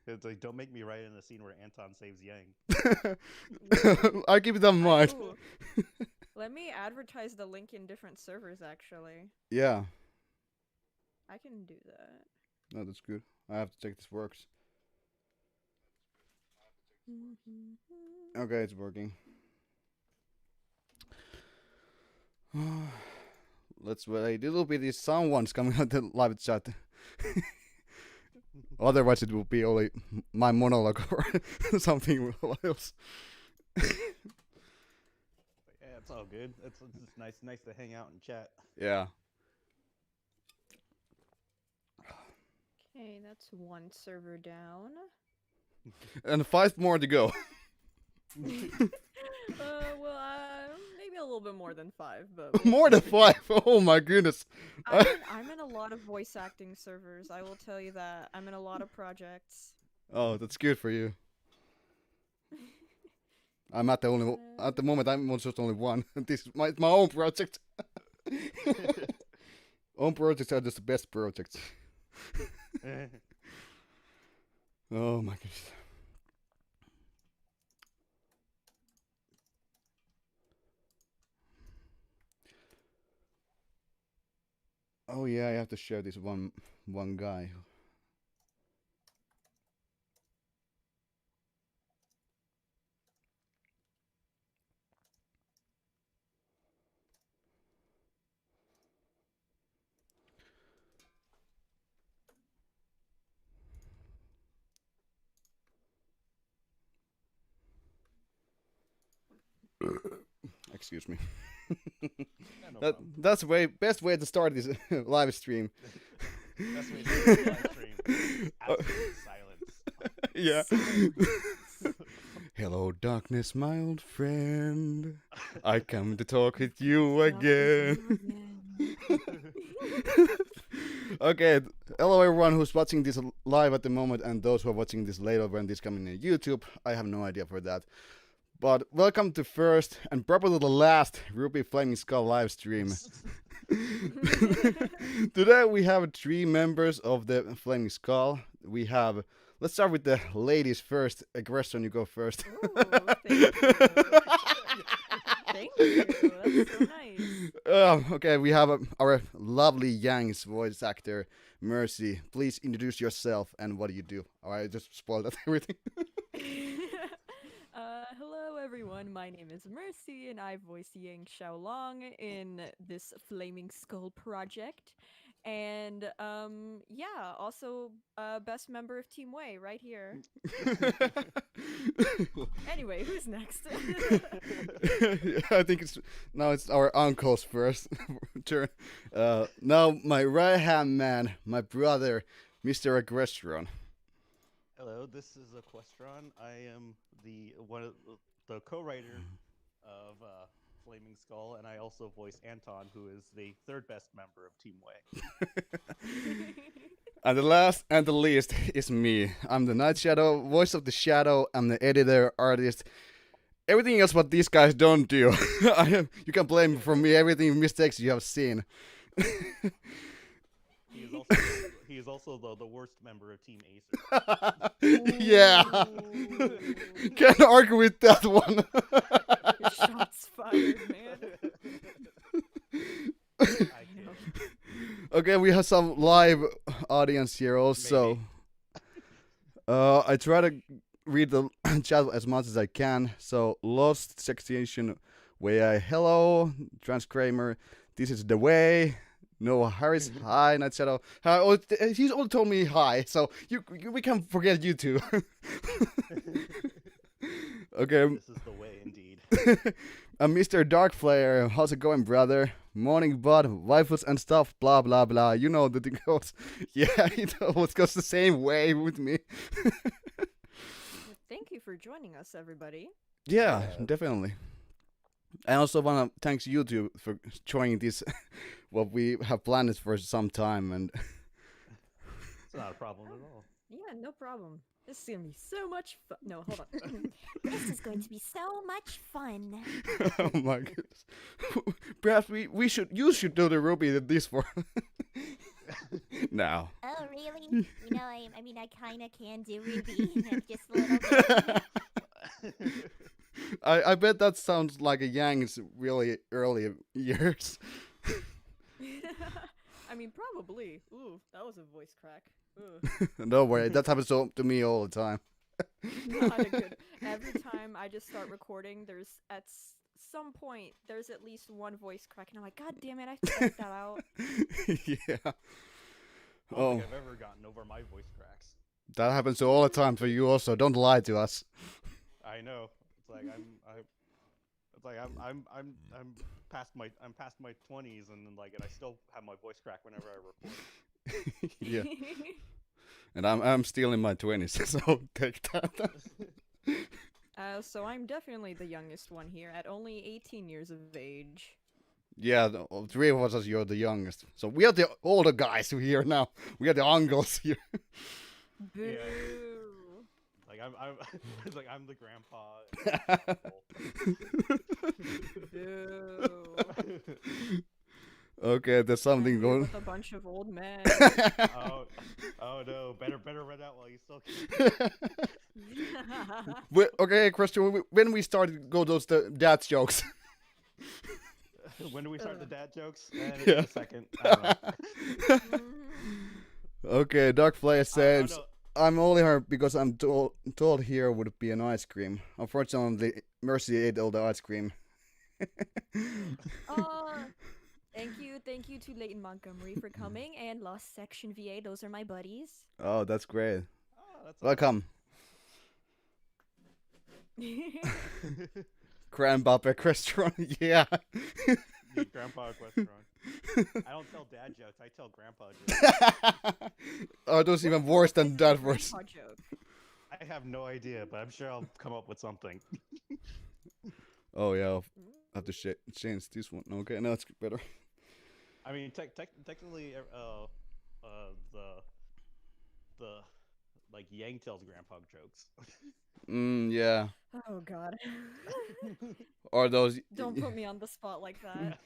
It's like, don't make me write in a scene where Anton saves Yang. I'll keep it in mind. Ooh, let me advertise the link in different servers, actually. Yeah. I can do that. No, that's good. I have to check this works. Okay, it's working. Let's wait a little bit. If someone's coming on the live chat. Otherwise, it will be only my monologue or something else. Yeah, it's all good. It's nice to hang out and chat. Yeah. Okay, that's one server down. And 5 more to go. Maybe a little bit more than 5, but More than 5. Oh my goodness. I'm in a lot of voice acting servers. I will tell you that. I'm in a lot of projects. Oh, that's good for you. I'm at the moment. I'm just only one. This is my own project. Own projects are just the best projects. Oh my goodness. Oh yeah, I have to share this one guy. Excuse me. No That's best way to start this live stream. Best way to start the live stream. Absolute silence. Yeah. Hello, darkness, my old friend. I come to talk with you again. Okay, hello everyone who's watching this live at the moment, and those who are watching this later when this coming on YouTube. I have no idea for that. But welcome to first and probably the last RWBY Flaming Skull live stream. Today we have 3 members of the Flaming Skull. We have, let's start with the ladies first. EquesTron, you go first. Ooh, thank you. That's so nice. Okay, we have our lovely Yang's voice actor, Mercy. Please introduce yourself and what do you do? I just spoiled that everything. Hello everyone, my name is Mercy and I voice Yang Xiaolong in this Flaming Skull project. And yeah, also best member of Team Wei right here. Anyway, who's next? I think it's our uncle's first turn. Now my right hand man, my brother, Mr. EquesTron. Hello, this is EquesTron. I am the co-writer of Flaming Skull, and I also voice Anton, who is the 3rd best member of Team Wei. And the last and the least is me. I'm the Night Shadow, voice of the Shadow. I'm the editor, artist, everything else what these guys don't do. You can blame for me everything mistakes you have seen. He is also the worst member of Team Acer. Yeah. Can't argue with that one. Shots fired, man. I kid. Okay, we have some live audience here also. I try to read the chat as much as I can. So, Lost Section Way, hello, Transkramer, this is the way. Noah Harris, hi, Night Shadow. He's all told me hi, so we can't forget you too. Okay. This is the way, indeed. Mr. Darkflare, how's it going, brother? Morning, bud, waifus and stuff, blah, blah, blah. You know that it goes. Yeah, it always goes the same way with me. Thank you for joining us, everybody. Yeah, definitely. I also want to thank YouTube for joining this, what we have planned for some time. And It's not a problem at all. Yeah, no problem. This is gonna be so much fun. No, hold on. This is going to be so much fun. oh my goodness. Perhaps you should do the RWBY this for now. Oh, Really? You know, I mean, I kind of can do RWBY, just a little bit. I bet that sounds like a Yang's really early years. I mean, probably. Ooh, that was a voice crack. Ooh. Don't worry, that happens to me all the time. Not a good. Every time I just start recording, there's some point there's at least one voice crack, and I'm like, God damn it, I have to edit that out. Yeah. I don't think I've ever gotten over my voice cracks. That happens all the time for you also. Don't lie to us. I know. It's like I'm past my 20s and I still have my voice crack whenever I record. Yeah. And I'm still in my 20s, so take that. So I'm definitely the youngest one here, at only 18 years of age. Yeah, the three of us, you're the youngest. So we are the older guys here now. We are the uncles here. Boo. Yeah. I'm the grandpa. Boo. Okay, there's something I'm here going. with a bunch of old men. Oh no! Better run out while you still can. Okay, question. When we started go those dad jokes? When do we start the dad jokes? Yeah. In a second. I don't know. Okay, Dark Flare says, no. I'm only here because I'm told here would be an ice cream. Unfortunately, Mercy ate all the ice cream. Oh, thank you to Leighton Montgomery for coming, and Lost Section VA. Those are my buddies. Oh, that's great. Oh, that's Welcome. Grandpa EquesTron, yeah. Grandpa EquesTron. I don't tell dad jokes. I tell grandpa jokes. Oh, those even worse than that verse. Grandpa joke. I have no idea, but I'm sure I'll come up with something. Oh yeah, I'll have to change this one. Okay, now it's better. I mean, technically, the Yang tells grandpa jokes. Yeah. Oh God. Or those. Don't put me on the spot like that.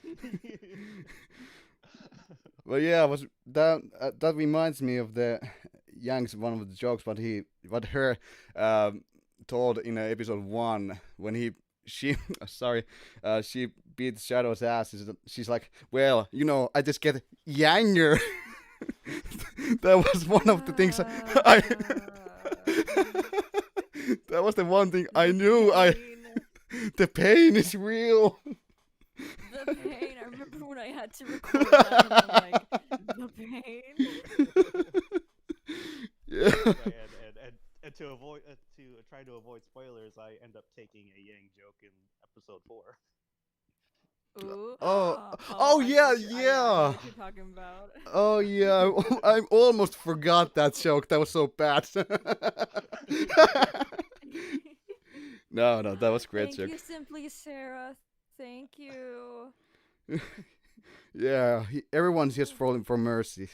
Well, yeah, was that reminds me of the Yang's one of the jokes, what her told in episode 1 when she beat Shadow's ass. She's like, well, you know, I just get Yanger. That was one of the things that was the one thing I knew. The pain is real. The pain. I remember when I had to record that, and I'm like, the pain. Yeah. And to try to avoid spoilers, I end up taking a Yang joke in episode 4. Ooh. Oh I yeah, know yeah. what you're talking about. Oh yeah, I almost forgot that joke. That was so bad. No, that was a great joke. Thank you, Simply Sarah. Thank you. Yeah, everyone's just falling for Mercy.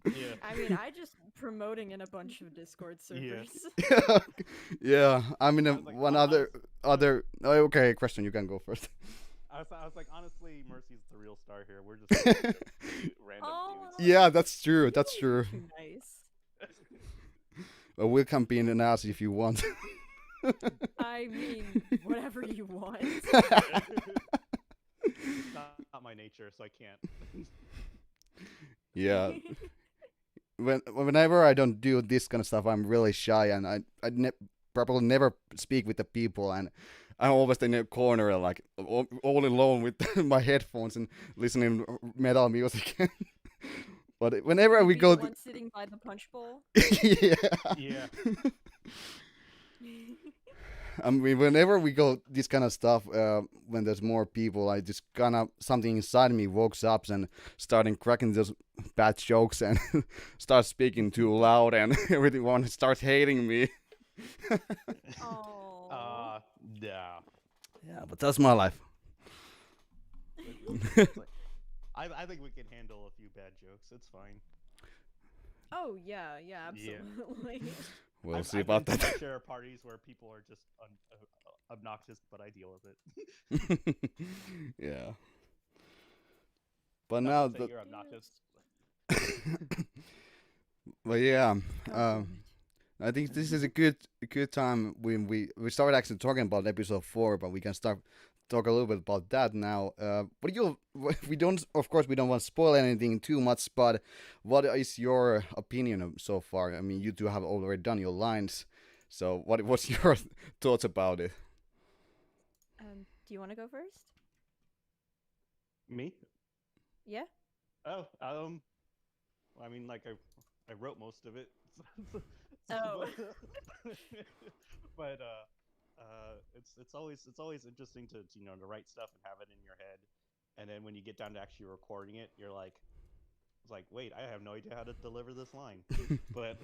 Yeah. I mean, I just promoting in a bunch of Discord servers. Yeah, I mean, I was like, one other. Oh, okay, question. You can go first. I was like, honestly, Mercy's the real star here. We're just random dudes. Yeah, that's true. That's true. Too nice. Well, we can be in the Nazi if you want. I mean, whatever you want. Not my nature, so I can't. Yeah. Whenever I don't do this kind of stuff, I'm really shy, and I probably never speak with the people, and I'm always in a corner, like all alone with my headphones and listening metal music. But whenever we go, One sitting by the punch bowl. yeah. Yeah. I mean, whenever we go this kind of stuff, when there's more people, I just kind of something inside me wakes up and starting cracking those bad jokes and start speaking too loud, and everyone starts hating me. Oh. Yeah. Yeah, but that's my life. I think we can handle a few bad jokes. It's fine. Oh yeah, absolutely. We'll see I've about been that. to share parties where people are just obnoxious, but I deal with it. Yeah. But Not now to say that you're obnoxious. But yeah, God um, damn it. I think this is a good time when we started actually talking about episode 4, but we can start talk a little bit about that now. What do you? We don't, of course, we don't want to spoil anything too much, but what is your opinion so far? I mean, you two have already done your lines, so what's your thoughts about it? Do you want to go first? Me? Yeah. Oh, I mean, like I wrote most of it. Oh. but, but it's always interesting to to write stuff and have it in your head, and then when you get down to actually recording it, you're like, it's like, wait, I have no idea how to deliver this line, but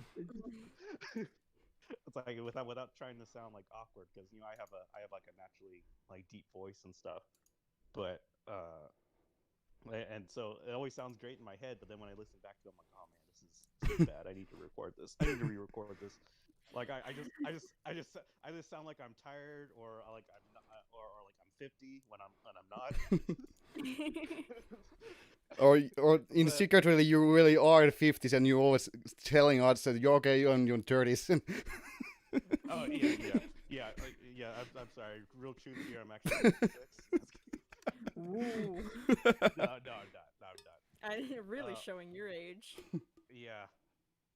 it's like without trying to sound like awkward, because I have like a naturally like deep voice and stuff, but and so it always sounds great in my head, but then when I listen back to it, I'm like, oh man, this is bad. I need to record this. I need to re-record this. Like I just sound like I'm tired, or like I'm not, or like I'm 50 when I'm not. Or in But secretly you really are in 50s and you're always telling us that you're okay, you're in your 30s. oh yeah. I'm sorry. Real truth here. I'm actually 56. Ooh. No, I'm not. Really showing your age. Yeah.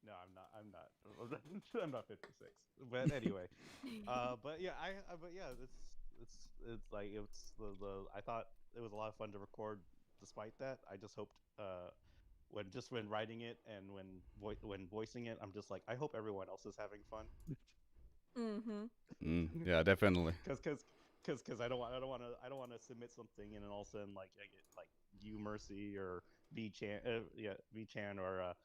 No, I'm not. I'm not 56. But anyway, but yeah, it's like it's the I thought it was a lot of fun to record. Despite that, I just hoped when writing it and when voicing it, I'm just like, I hope everyone else is having fun. Yeah, definitely. Because I don't want to submit something and then all of a sudden like I get like you Mercy or V Chan or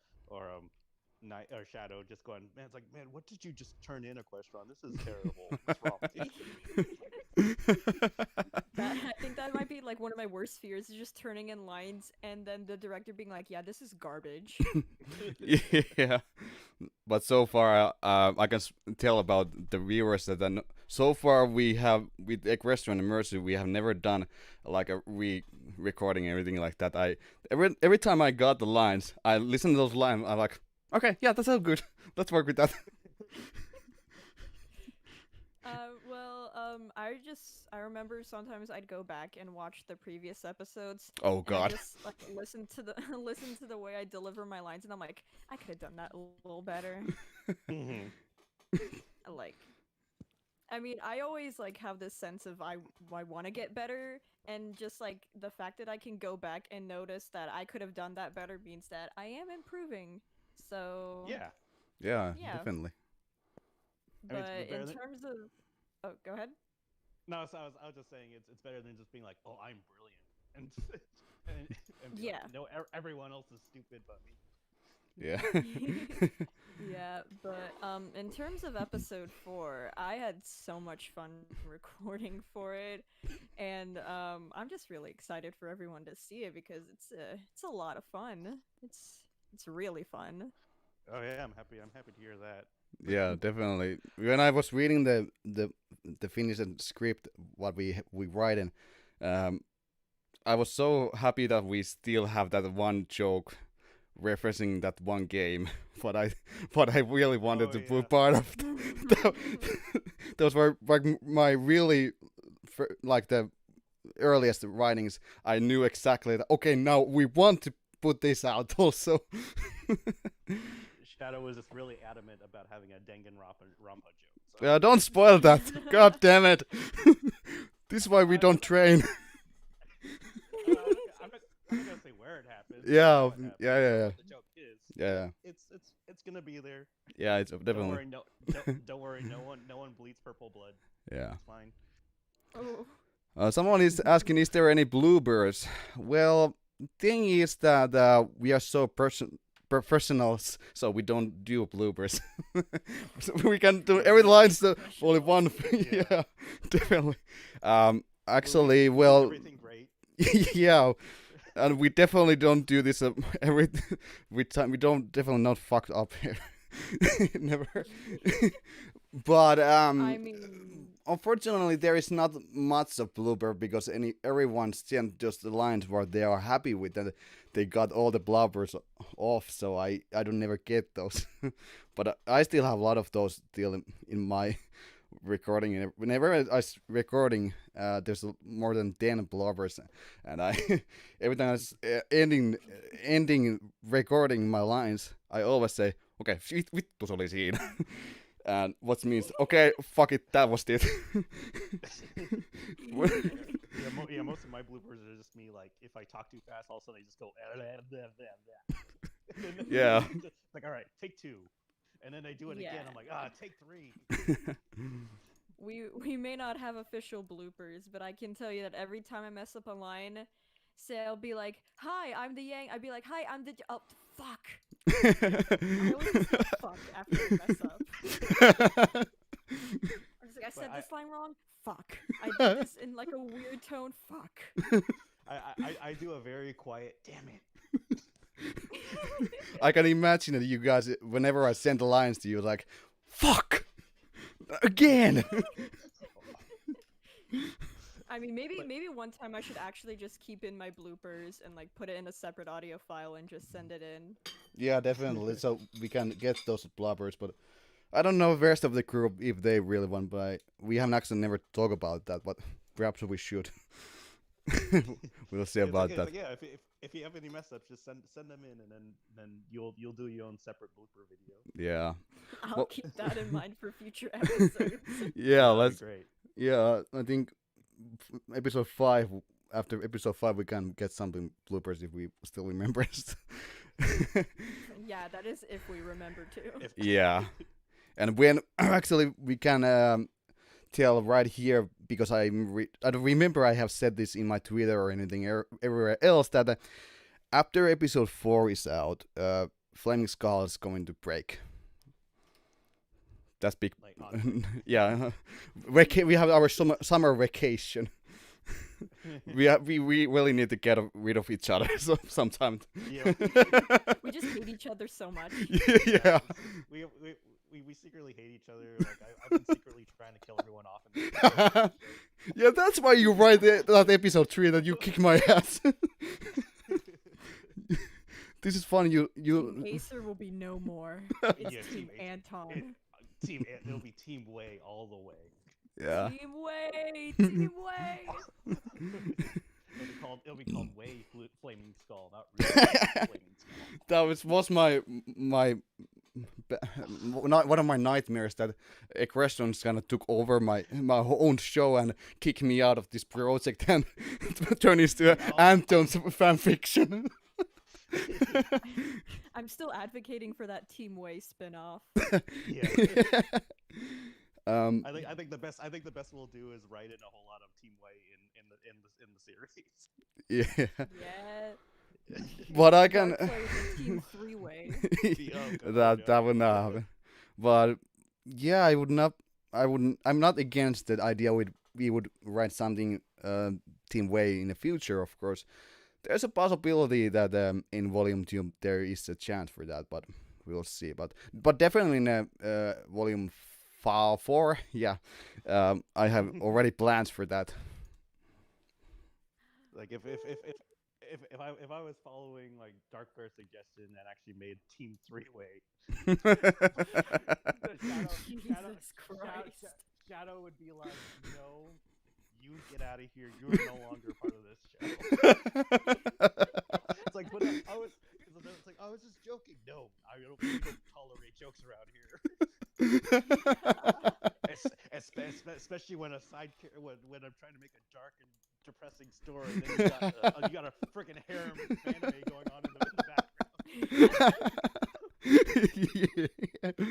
Night or Shadow just going, man, it's like, man, what did you just turn in, EquesTron? This is terrible. What's wrong with you? I think that might be like one of my worst fears, is just turning in lines and then the director being like, yeah, this is garbage. Yeah, but so far I can tell about the viewers that so far we have with EquesTron and Mercy we have never done like a recording or anything like that. Every time I got the lines, I listen to those lines. I'm like, okay, yeah, that's all good. Let's work with that. I remember sometimes I'd go back and watch the previous episodes. Oh And God. I just like listen to the listen to the way I deliver my lines, and I'm like, I could have done that a little better. Like, I mean, I always like have this sense of I want to get better, and just like the fact that I can go back and notice that I could have done that better means that I am improving. So Yeah. Yeah, Yeah. definitely. I mean, But it's better in than- terms of, oh, go ahead. No, so I was just saying it's better than just being like, oh, I'm brilliant, and and be Yeah. like, no, everyone else is stupid but me. Yeah. Yeah, but in terms of episode 4, I had so much fun recording for it, and I'm just really excited for everyone to see it because it's a lot of fun. It's really fun. Oh yeah, I'm happy to hear that. Yeah, definitely. When I was reading the finished script, what we write in, I was so happy that we still have that one joke referencing that one game. What I really wanted to be yeah. part of. Those were like my really like the earliest writings. I knew exactly that. Okay, now we want to put this out also. Shadow was just really adamant about having a Danganronpa joke. So. Yeah, don't spoil that. God damn it. This is why we don't train. I'm not gonna say where it happened. Yeah, how it happened, yeah. What the joke is. Yeah. It's gonna be there. Yeah, it's Don't definitely. worry, don't worry. No one bleeds purple blood. Yeah. It's fine. Oh. Someone is asking, is there any bloopers? Well, thing is that we are so professionals, so we don't do bloopers. So we can do every line's only one. Yeah, definitely. Actually, We well, everything great. yeah, and we definitely don't do this every time. We don't definitely not fucked up here. Never. But I mean, unfortunately, there is not much of blooper because everyone sent just the lines where they are happy with that. They got all the bloopers off, so I don't never get those. But I still have a lot of those still in my recording. And whenever I was recording, there's more than 10 bloopers, and I every time I was ending recording my lines, I always say, "Okay, vittu se oli siinä." And what means, okay, fuck it, that was it. Yeah, most of my bloopers are just me. Like, if I talk too fast, all of a sudden I just go. Yeah. Like, all right, take 2, and then I do it again. Yeah. I'm like, take 3. we may not have official bloopers, but I can tell you that every time I mess up a line, say I'll be like, "Hi, I'm the Yang." I'd be like, "Hi, I'm the." Oh, fuck. I always just say fuck after I mess up. I'm just like, I said this line wrong. Fuck. I did this in like a weird tone. Fuck. I do a very quiet. Damn it. I can imagine that you guys, whenever I send the lines to you, like, fuck again. I mean, maybe one time I should actually just keep in my bloopers and like put it in a separate audio file and just send it in. Yeah, definitely. So we can get those bloopers, but I don't know the rest of the crew if they really want. But we haven't actually never talked about that. But perhaps we should. We'll see about that. Yeah, if you have any mess ups, just send them in, and then you'll do your own separate blooper video. Yeah. I'll keep that in mind for future episodes. Yeah, That'd be great. Yeah, I think episode 5. After episode 5, we can get something bloopers if we still remember it. Yeah, that is if we remember to. Yeah, and when actually we can tell right here because I don't remember I have said this in my Twitter or anything everywhere else that after episode 4 is out, Flaming Skull is going to break. That's big. Like, yeah, we have our summer vacation. we really need to get rid of each other sometime. Yeah. We just hate each other so much. Yeah. We secretly hate each other. Like I've been secretly trying to kill everyone off. Yeah, that's why you write that episode 3 that you kick my ass. This is funny. Team Acer will be no more. It's Team Anton. It'll be Team Way all the way. Yeah. Team Way, Team Way. It'll be called Way Flaming Skull, not really Flaming Skull. That was my one of my nightmares that EquesTron kind of took over my own show and kicked me out of this project and turned into Anton's fan fiction. I'm still advocating for that Team Way spin-off. Yeah. I think the best we'll do is write in a whole lot of Team Way in the series. Yeah. Yeah. But I can. Play the Team 3-way. That would not happen. But yeah, I would not. I wouldn't. I'm not against the idea we would write something Team Way in the future. Of course, there's a possibility that in Volume 2 there is a chance for that, but we'll see. But definitely in Volume 4, yeah, I have already plans for that. Like if I was following like Dark Bear's suggestion and actually made Team 3-way, Jesus Christ. Shadow would be like, no, you get out of here. You are no longer part of this show. It's like, I was just joking. No, I don't tolerate jokes around here. Especially when when I'm trying to make a dark and depressing story, and then you got a freaking harem anime going on in the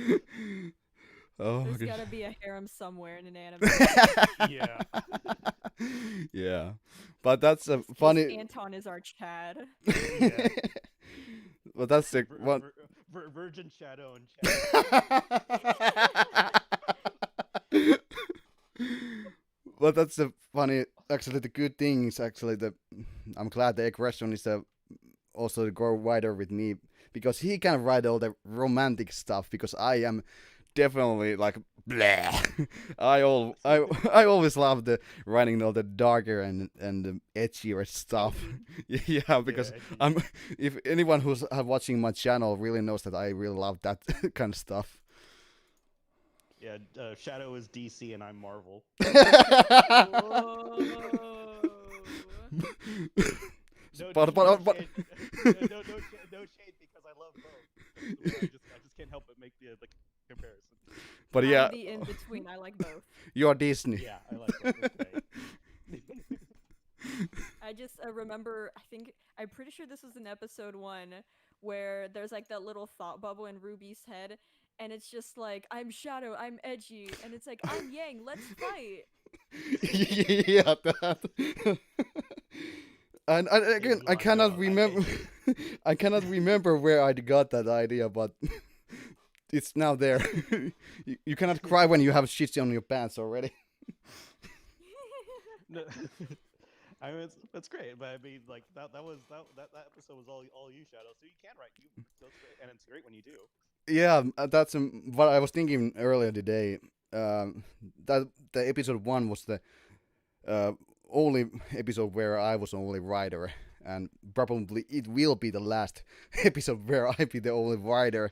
background. Oh, there's gotta be a harem somewhere in an anime. Yeah. Yeah, but that's a funny. Anton is our Chad. Yeah. But that's the one. Virgin Shadow and Chad. But that's the funny. Actually, the good thing is actually that I'm glad the EquesTron is also the co-writer with me because he can write all the romantic stuff because I am definitely like bleh. I always love the writing all the darker and the edgier stuff. Yeah, because edgy. if anyone who's watching my channel really knows that I really love that kind of stuff. Yeah, Shadow is DC and I'm Marvel. Whoa. But- no, but- shade, no shade because I love both. I just can't help but make the comparison. But I'm yeah, the in between. I like both. you're Disney. Yeah, I like both. It's great. I just remember. I'm pretty sure this was in episode 1 where there's like that little thought bubble in Ruby's head, and it's just like, I'm Shadow, I'm edgy, and it's like, I'm Yang, let's fight. Yeah, that. And again, I wanna cannot go, I'm remember. I cannot remember where I got that idea, but it's now there. You cannot cry when you have shit on your pants already. No, I mean it's great, but I mean like that episode was all you, Shadow. So you can write you, so it's great, and it's great when you do. Yeah, that's what I was thinking earlier today. That the episode 1 was the only episode where I was only writer, and probably it will be the last episode where I be the only writer.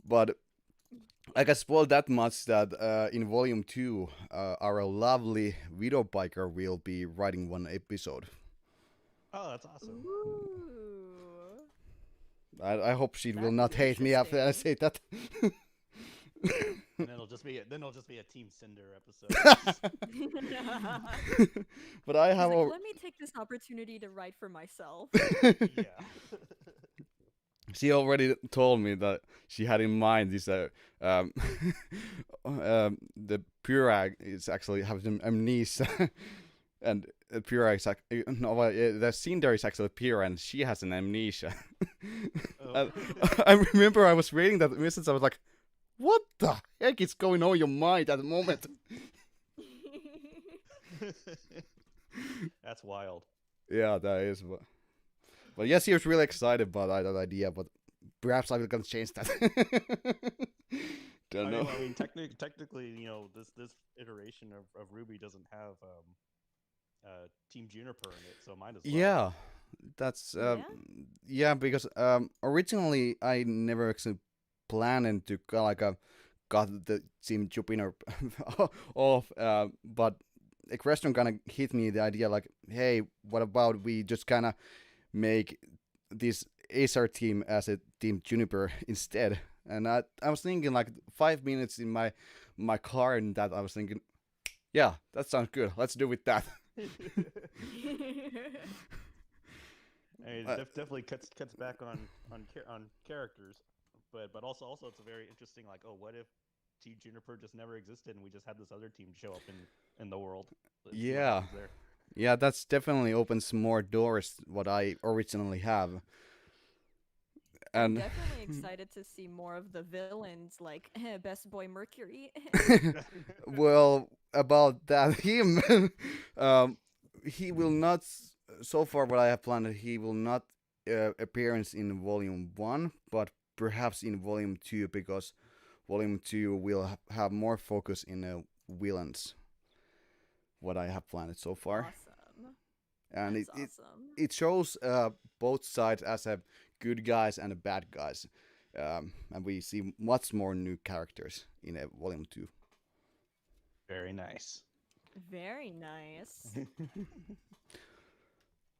But I can spoil that much that in volume 2, our lovely widow biker will be writing one episode. Oh, that's awesome. Ooh. I hope she will That'd not be hate me after I say that. And it'll just be a Team Cinder episode. But I He's have like, let me take this opportunity to write for myself. Yeah. She already told me that she had in mind this the Purag is actually having amnesia, and Purag is like the Cinder is actually Pura, and she has an amnesia. Oh. I remember I was reading that message. I was like, "What the heck is going on in your mind at the moment?" That's wild. Yeah, that is. But yes, he was really excited about that idea. But perhaps I will gonna change that. Don't know. I mean, technically, this iteration of RWBY doesn't have Team Juniper in it, so mine as well. Yeah, that's yeah, because originally I never actually planned to got the Team Jupiter off, but EquesTron kind of hit me the idea like, hey, what about we just kind of make this Acer team as a Team Juniper instead? And I was thinking like 5 minutes in my car, and that I was thinking, yeah, that sounds good. Let's do with that. I mean, definitely cuts back on characters, but also it's a very interesting like, oh, what if Team Juniper just never existed and we just had this other team show up in the world? Let's see what Yeah. happens there. Yeah, that's definitely opens more doors what I originally have. I'm And definitely excited to see more of the villains, like Best Boy Mercury. well, about that, him, he will not. So far, what I have planned, he will not appearance in volume 1, but perhaps in volume 2, because volume 2 will have more focus in villains. What I have planned so far, Awesome. and That's it awesome. it shows both sides as a good guys and a bad guys, and we see much more new characters in volume 2. Very nice. Very nice.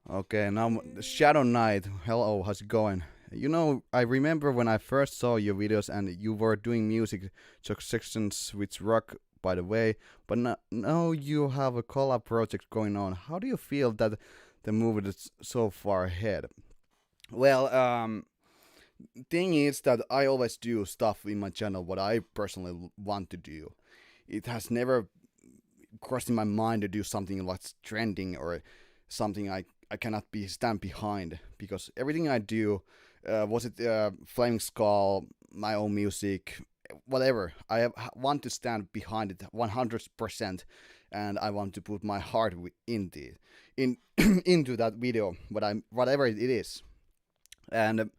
Okay, now Shadow Knight. Hello, how's it going? You know, I remember when I first saw your videos and you were doing music sections with rock, by the way, but now you have a collab project going on. How do you feel that the movie is so far ahead? Well, thing is that I always do stuff in my channel what I personally want to do. It has never crossed in my mind to do something that's trending or something I cannot stand behind, because everything I do, was it Flaming Skull, my own music, whatever, I want to stand behind it 100%, and I want to put my heart into that video, whatever it is. And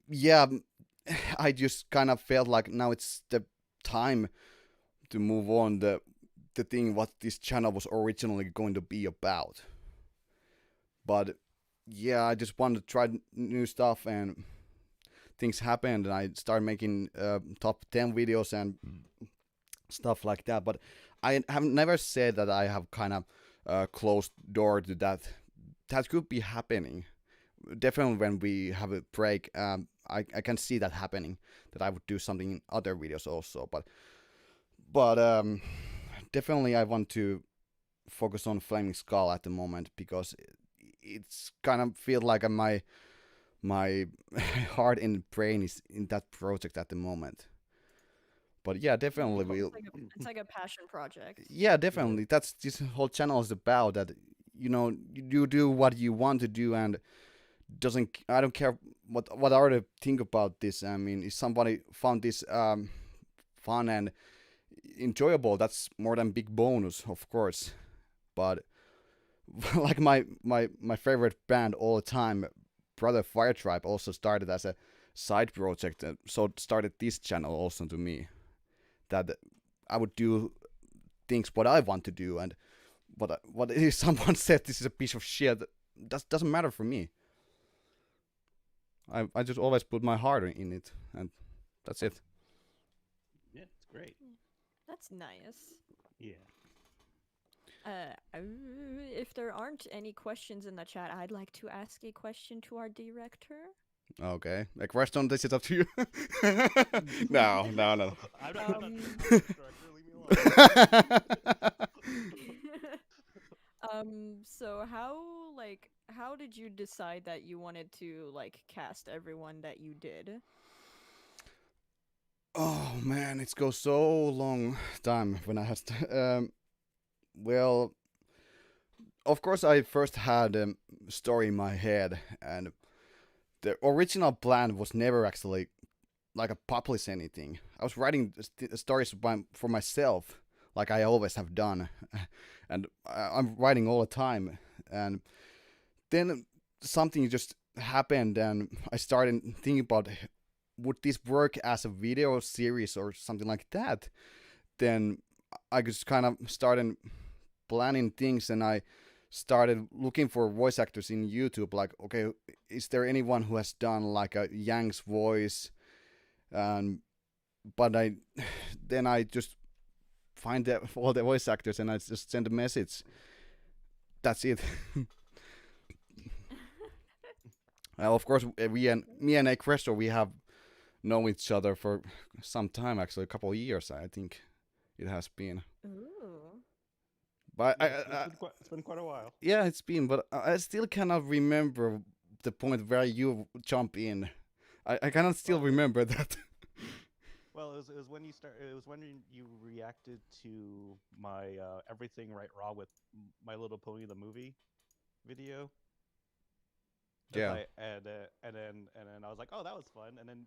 yeah, I just kind of felt like now it's the time to move on the thing what this channel was originally going to be about. But yeah, I just wanted to try new stuff, and things happened, and I started making top 10 videos and stuff like that. But I have never said that I have kind of closed door to that. That could be happening. Definitely when we have a break, I can see that happening. That I would do something in other videos also. But definitely I want to focus on Flaming Skull at the moment, because it's kind of feel like my heart and brain is in that project at the moment. But yeah, definitely we'll. It's like a passion project. Yeah, definitely. That's this whole channel is about. That you do what you want to do, and doesn't I don't care what other think about this. I mean, if somebody found this fun and enjoyable, that's more than big bonus, of course. But like my favorite band all the time, Brother Fire Tribe, also started as a side project, so started this channel also to me. That I would do things what I want to do, and what if someone said this is a piece of shit, that doesn't matter for me. I just always put my heart in it, and that's it. Yeah, it's great. That's nice. Yeah. If there aren't any questions in the chat, I'd like to ask a question to our director. Okay, EquesTron, this is up to you. No. I'm not director, leave me alone. So how did you decide that you wanted to cast everyone that you did? Oh man, it goes so long time when I had well, of course I first had a story in my head, and the original plan was never actually like a publish anything. I was writing stories for myself, like I always have done, and I'm writing all the time. And then something just happened, and I started thinking about, would this work as a video series or something like that? Then I just kind of started planning things, and I started looking for voice actors in YouTube. Like, okay, is there anyone who has done like a Yang's voice? But then I just find all the voice actors, and I just send a message. That's it. Of course, me and EquesTron, we have known each other for some time, actually, a couple of years, I think it has been. Ooh. But It's been quite a while. yeah, it's been, but I still cannot remember the point where you jump in. I cannot still remember that. Well, it was when you It was when you reacted to my Everything Right Raw with My Little Pony the movie video. Yeah. And then I was like, oh, that was fun. And then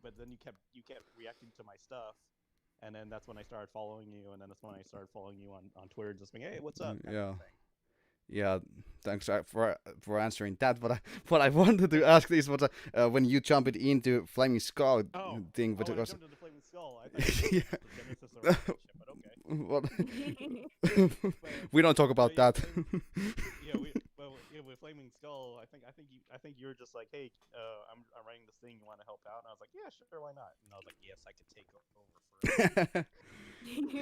you kept reacting to my stuff, and then that's when I started following you, and then that's when I started following you on Twitter, just being, hey, what's up? kind Yeah. of thing. Yeah, thanks for answering that. But what I wanted to ask is what when you jumped into Flaming Skull thing, but I it was jumped into Flaming Skull. I thought yeah. the genesis of that shit, but okay. What? We don't talk about yeah, that. With Flaming Skull, I think you were just like, hey, I'm writing this thing. You want to help out? And I was like, yeah, sure, why not? And I was like, yes, I could take over for.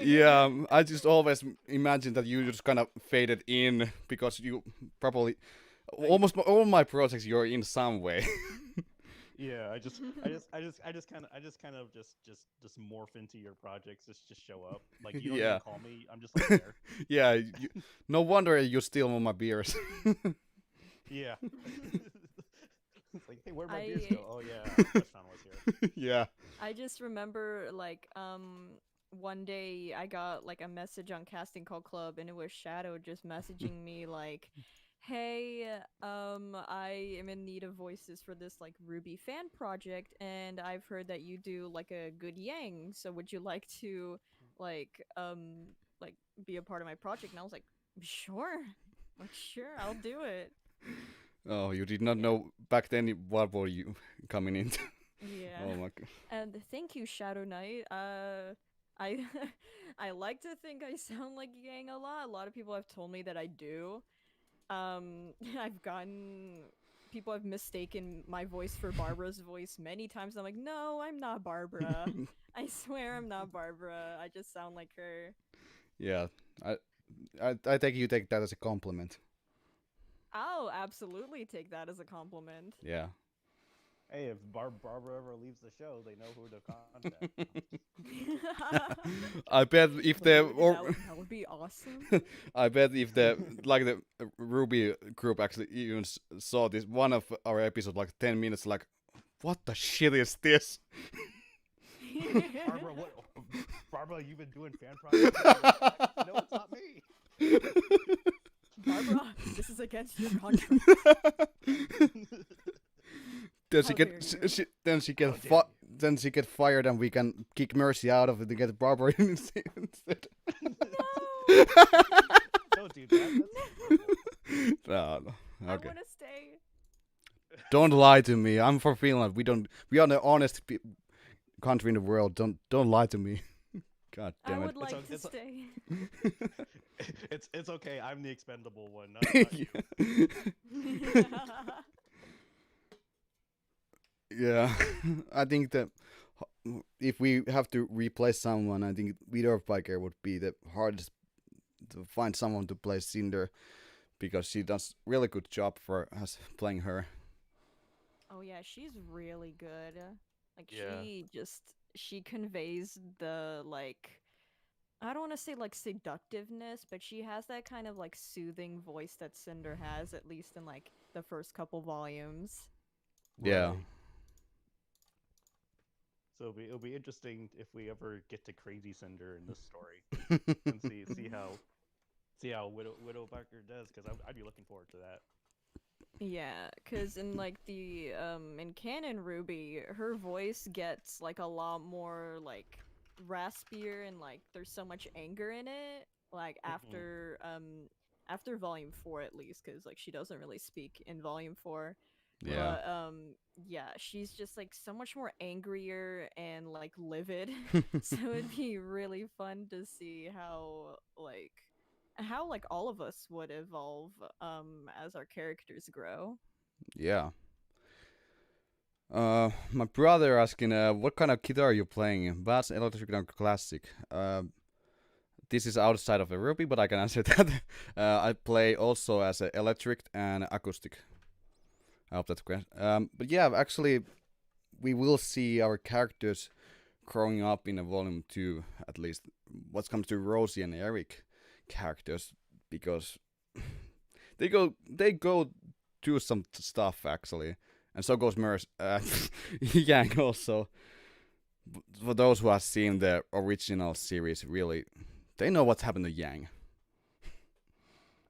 Yeah, I just always imagined that you just kind of faded in, because you probably almost all my projects you're in some way. Yeah, I just kind of just morph into your projects, just show up. Like, you don't Yeah. even call me. I'm just like there. Yeah, no wonder you steal all my beers. Yeah. It's like, hey, where'd my beers I- go? Oh yeah, EquesTron was here. Yeah. I just remember one day I got a message on Casting Call Club, and it was Shadow just messaging me like, hey, I am in need of voices for this RWBY fan project, and I've heard that you do a good Yang, so would you like to be a part of my project? And I was like, sure, sure, I'll do it. Oh, you did not know back then what were you coming into? Yeah. Oh my god. And thank you, Shadow Knight. I I like to think I sound like Yang a lot. A lot of people have told me that I do. I've gotten people have mistaken my voice for Barbara's voice many times. I'm like, no, I'm not Barbara. I swear I'm not Barbara. I just sound like her. Yeah, I think you take that as a compliment. I'll absolutely take that as a compliment. Yeah. Hey, if Barbara ever leaves the show, they know who to contact. I bet if the That would be awesome. I bet if the Ruby group actually even saw this one of our episodes like 10 minutes, like, what the shit is this? Barbara, what? Barbara, you've been doing fan projects? No, it's not me. Barbara, this is against your contract. Then she How get dare you. then she get How dare then she get fired and we can kick Mercy out of it and get Barbara instead. Don't do that. That's No, I okay. want to stay. Don't lie to me. I'm from Finland. We are the honest country in the world. Don't lie to me. God I damn it. would like to it's stay. it's okay. I'm the expendable one, not you. Yeah, I think that if we have to replace someone, I think Vidor Biker would be the hardest to find someone to play Cinder, because she does really good job for us playing her. Oh yeah, she's really good. Like Yeah. she conveys the like I don't want to say like seductiveness, but she has that kind of like soothing voice that Cinder has, at least in like the first couple volumes. Yeah. Right. So it'll be interesting if we ever get to Crazy Cinder in this story and see how Widowbacker does, because I'd be looking forward to that. Yeah, cuz in like the in canon Ruby, her voice gets like a lot more like raspier and like there's so much anger in it like after volume 4 at least, cuz like she doesn't really speak in volume 4. Yeah. But yeah, she's just like so much more angrier and like livid. So it'd be really fun to see how like all of us would evolve as our characters grow. Yeah. My brother asking, what kind of guitar are you playing? Bass, electric, or classic? This is outside of RWBY, but I can answer that. I play also as a electric and acoustic. I hope that's correct. But yeah, actually, we will see our characters growing up in a volume 2, at least. What comes to Rosie and Eric characters, because they go do some stuff actually, and so goes Yang also. For those who have seen the original series, really, they know what's happened to Yang.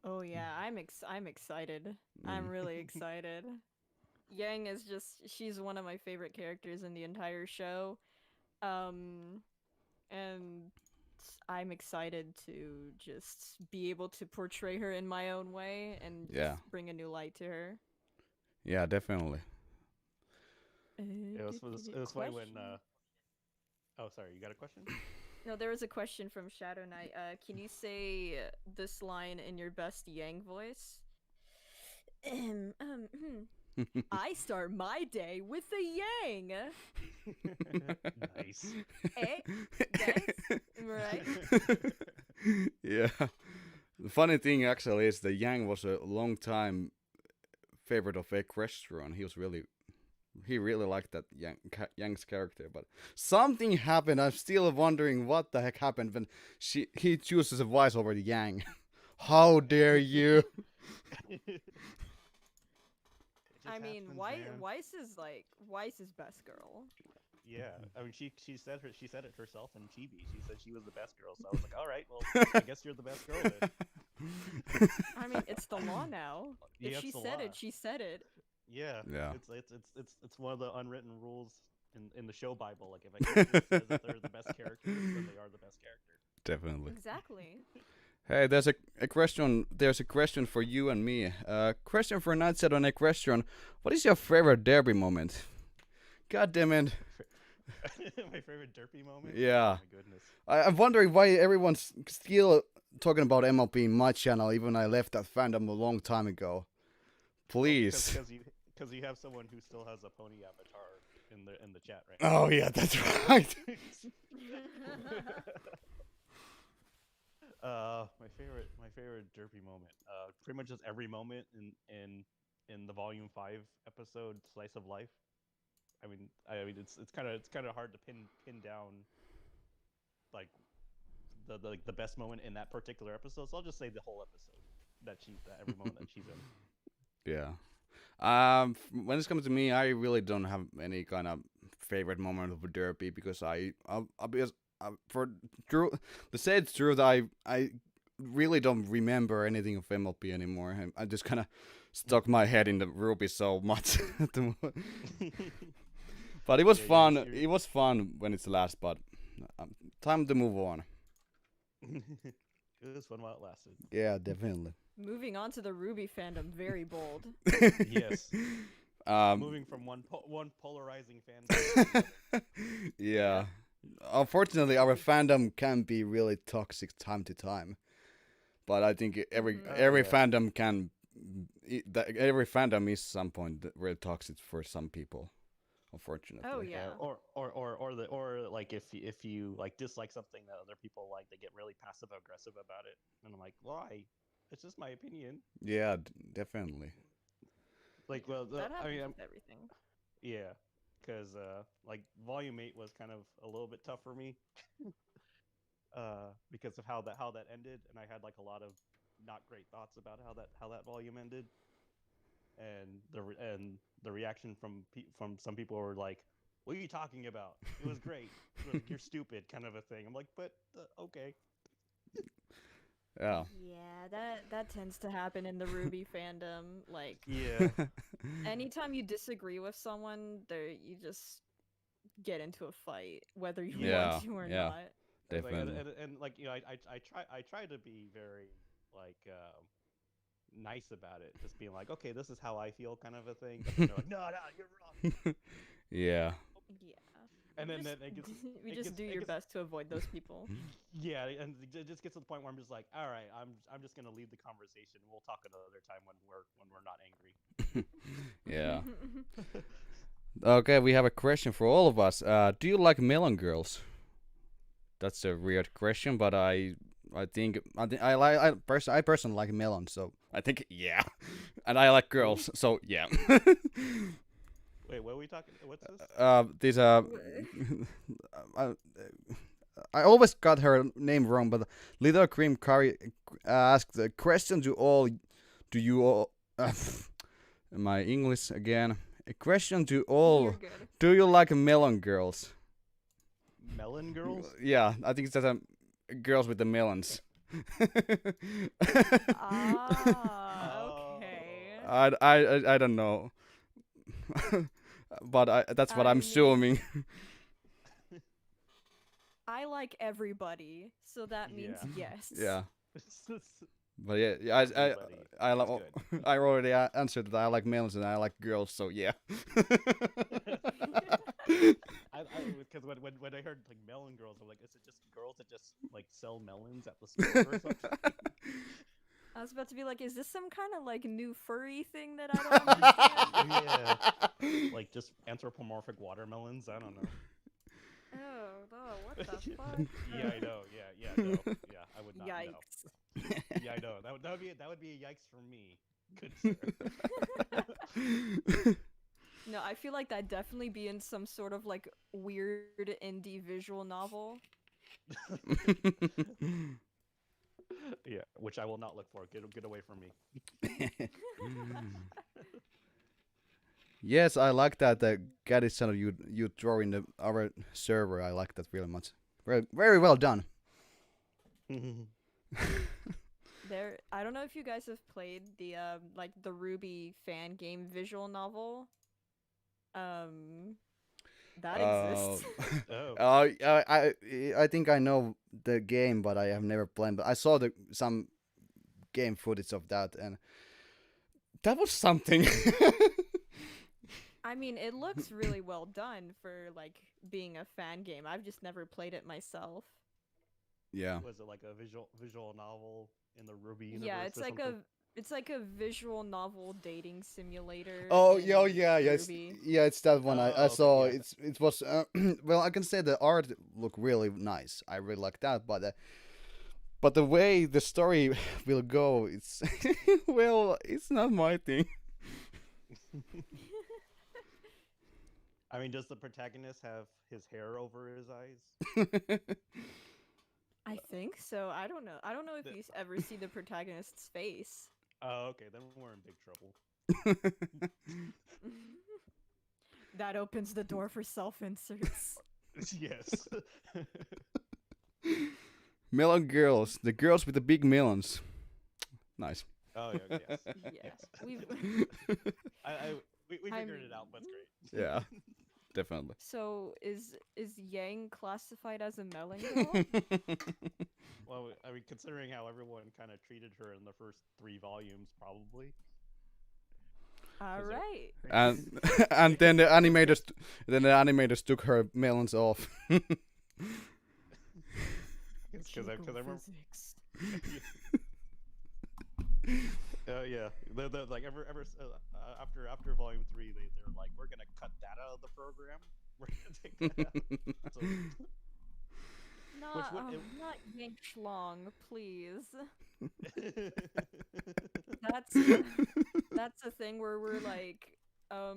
Oh yeah, I'm excited. I'm really excited. Yang is she's one of my favorite characters in the entire show. And I'm excited to just be able to portray her in my own way and just bring a new light to her. Yeah, definitely. It was funny when oh, sorry, you got a question? No, there was a question from Shadow Knight. Can you say this line in your best Yang voice? I start my day with a Yang. Nice. Guys? Right? Yeah. The funny thing actually is that Yang was a long time favorite of EquesTron. He really liked that Yang's character, but something happened. I'm still wondering what the heck happened when he chooses a voice over the Yang. How dare you? I mean, Weiss is best girl. Yeah, I mean, she said it herself in Chibi. She said she was the best girl, so I was like, all right, well, I guess you're the best girl then. I mean, it's the law now. Yeah, If she said it, she said it. Yeah, Yeah. It's one of the unwritten rules in the show Bible. Like, if a character says that they're the best character, then they are the best character. Definitely. Exactly. Hey, there's a question. There's a question for you and me. Question for Nightset on EquesTron. What is your favorite derby moment? God damn it. My favorite derpy moment. Yeah. Oh my goodness. I'm wondering why everyone's still talking about MLP in my channel, even I left that fandom a long time ago. Please. Because you have someone who still has a pony avatar in the chat right now. Oh yeah, that's right. My favorite derpy moment. Pretty much just every moment in the Volume 5 episode Slice of Life. I mean it's kind of hard to pin down like the best moment in that particular episode. So I'll just say the whole episode that every moment that she's in. Yeah. When it comes to me, I really don't have any kind of favorite moment of a derpy because for true, to say it's true, that I really don't remember anything of MLP anymore. I just kind of stuck my head in the RWBY so much at the moment. But it was fun. It was fun when it's last, but time to move on. It was fun while it lasted. Yeah, definitely. Moving on to the RWBY fandom, very bold. Yes. Moving from one polarizing fandom. Yeah. Unfortunately, our fandom can be really toxic time to time. But I think every fandom can. Every fandom is some point really toxic for some people. Unfortunately. Oh yeah. Or like if you like dislike something that other people like, they get really passive aggressive about it, and I'm like, why? It's just my opinion. Yeah, definitely. Like, well, That happens with everything. Yeah, because like Volume 8 was kind of a little bit tough for me, because of how that ended, and I had like a lot of not great thoughts about how that volume ended, and the reaction from some people were like, "What are you talking about? It was great. You're stupid," kind of a thing. I'm like, but okay. Yeah. Yeah, that tends to happen in the RWBY fandom. Like, Yeah. anytime you disagree with someone, you just get into a fight, whether you Yeah, want to or yeah. not. Definitely. And like, you know, I try to be very like nice about it, just being like, okay, this is how I feel, kind of a thing. But they're like, no, you're wrong. Yeah. Yeah. And then you just do your best to avoid those people. Yeah, and it just gets to the point where I'm just like, all right, I'm just gonna leave the conversation. We'll talk another time when we're not angry. Yeah. Okay, we have a question for all of us. Do you like melon girls? That's a weird question, but I personally like melon, so I think yeah. And I like girls, so yeah. Wait, what are we talking? What's this? I always got her name wrong, but Little Cream Curry asked the question to all. Do you all? My English again. A question to all. Do you like melon girls? Melon girls? Yeah, I think it's just girls with the melons. Okay. I don't know. But that's what I'm assuming. I like everybody, so that means yes. Yeah. But yeah, I already answered that I like melons and I like girls, so yeah. Because when I heard like melon girls, I'm like, is it just girls that just like sell melons at the store or something? I was about to be like, is this some kind of like new furry thing that I don't understand? Yeah. Like just anthropomorphic watermelons? I don't know. Oh, what the fuck? Yeah, I know. Yeah, no. Yeah, I would not know. Yikes. Yeah, I know. That would be a yikes for me. Good sir. No, I feel like that'd definitely be in some sort of like weird indie visual novel. Yeah, which I will not look for. Get away from me. Yes, I like that Gaddy channel you draw in our server. I like that really much. Very well done. I don't know if you guys have played the like the RWBY fan game visual novel. That exists. I think I know the game, but I have never played. But I saw some game footage of that, and that was something. I mean, it looks really well done for like being a fan game. I've just never played it myself. Yeah. Was it like a visual novel in the RWBY universe? Yeah, or it's like a visual novel dating simulator. Oh in yeah, oh, yeah, RWBY. it's that one. I okay, saw. yeah. It was well, I can say the art looked really nice. I really like that, but the way the story will go, it's well, it's not my thing. I mean, does the protagonist have his hair over his eyes? I think so. I don't know. I don't know if you ever see the protagonist's face. Oh, okay, then we're in big trouble. That opens the door for self-inserts. Yes. Melon girls, the girls with the big melons. Nice. Oh yeah, yes. Yeah, we figured it out. That's great. Yeah, definitely. So is Yang classified as a melon girl? Well, I mean, considering how everyone kind of treated her in the first 3 volumes, probably. All right. And and then the animators took her melons off. Because I remember. Physics. Yeah, they're like after volume 3, they're like, we're gonna cut that out of the program. We're gonna take that out. So, Not Yang Schlong, please. That's a thing where we're like, I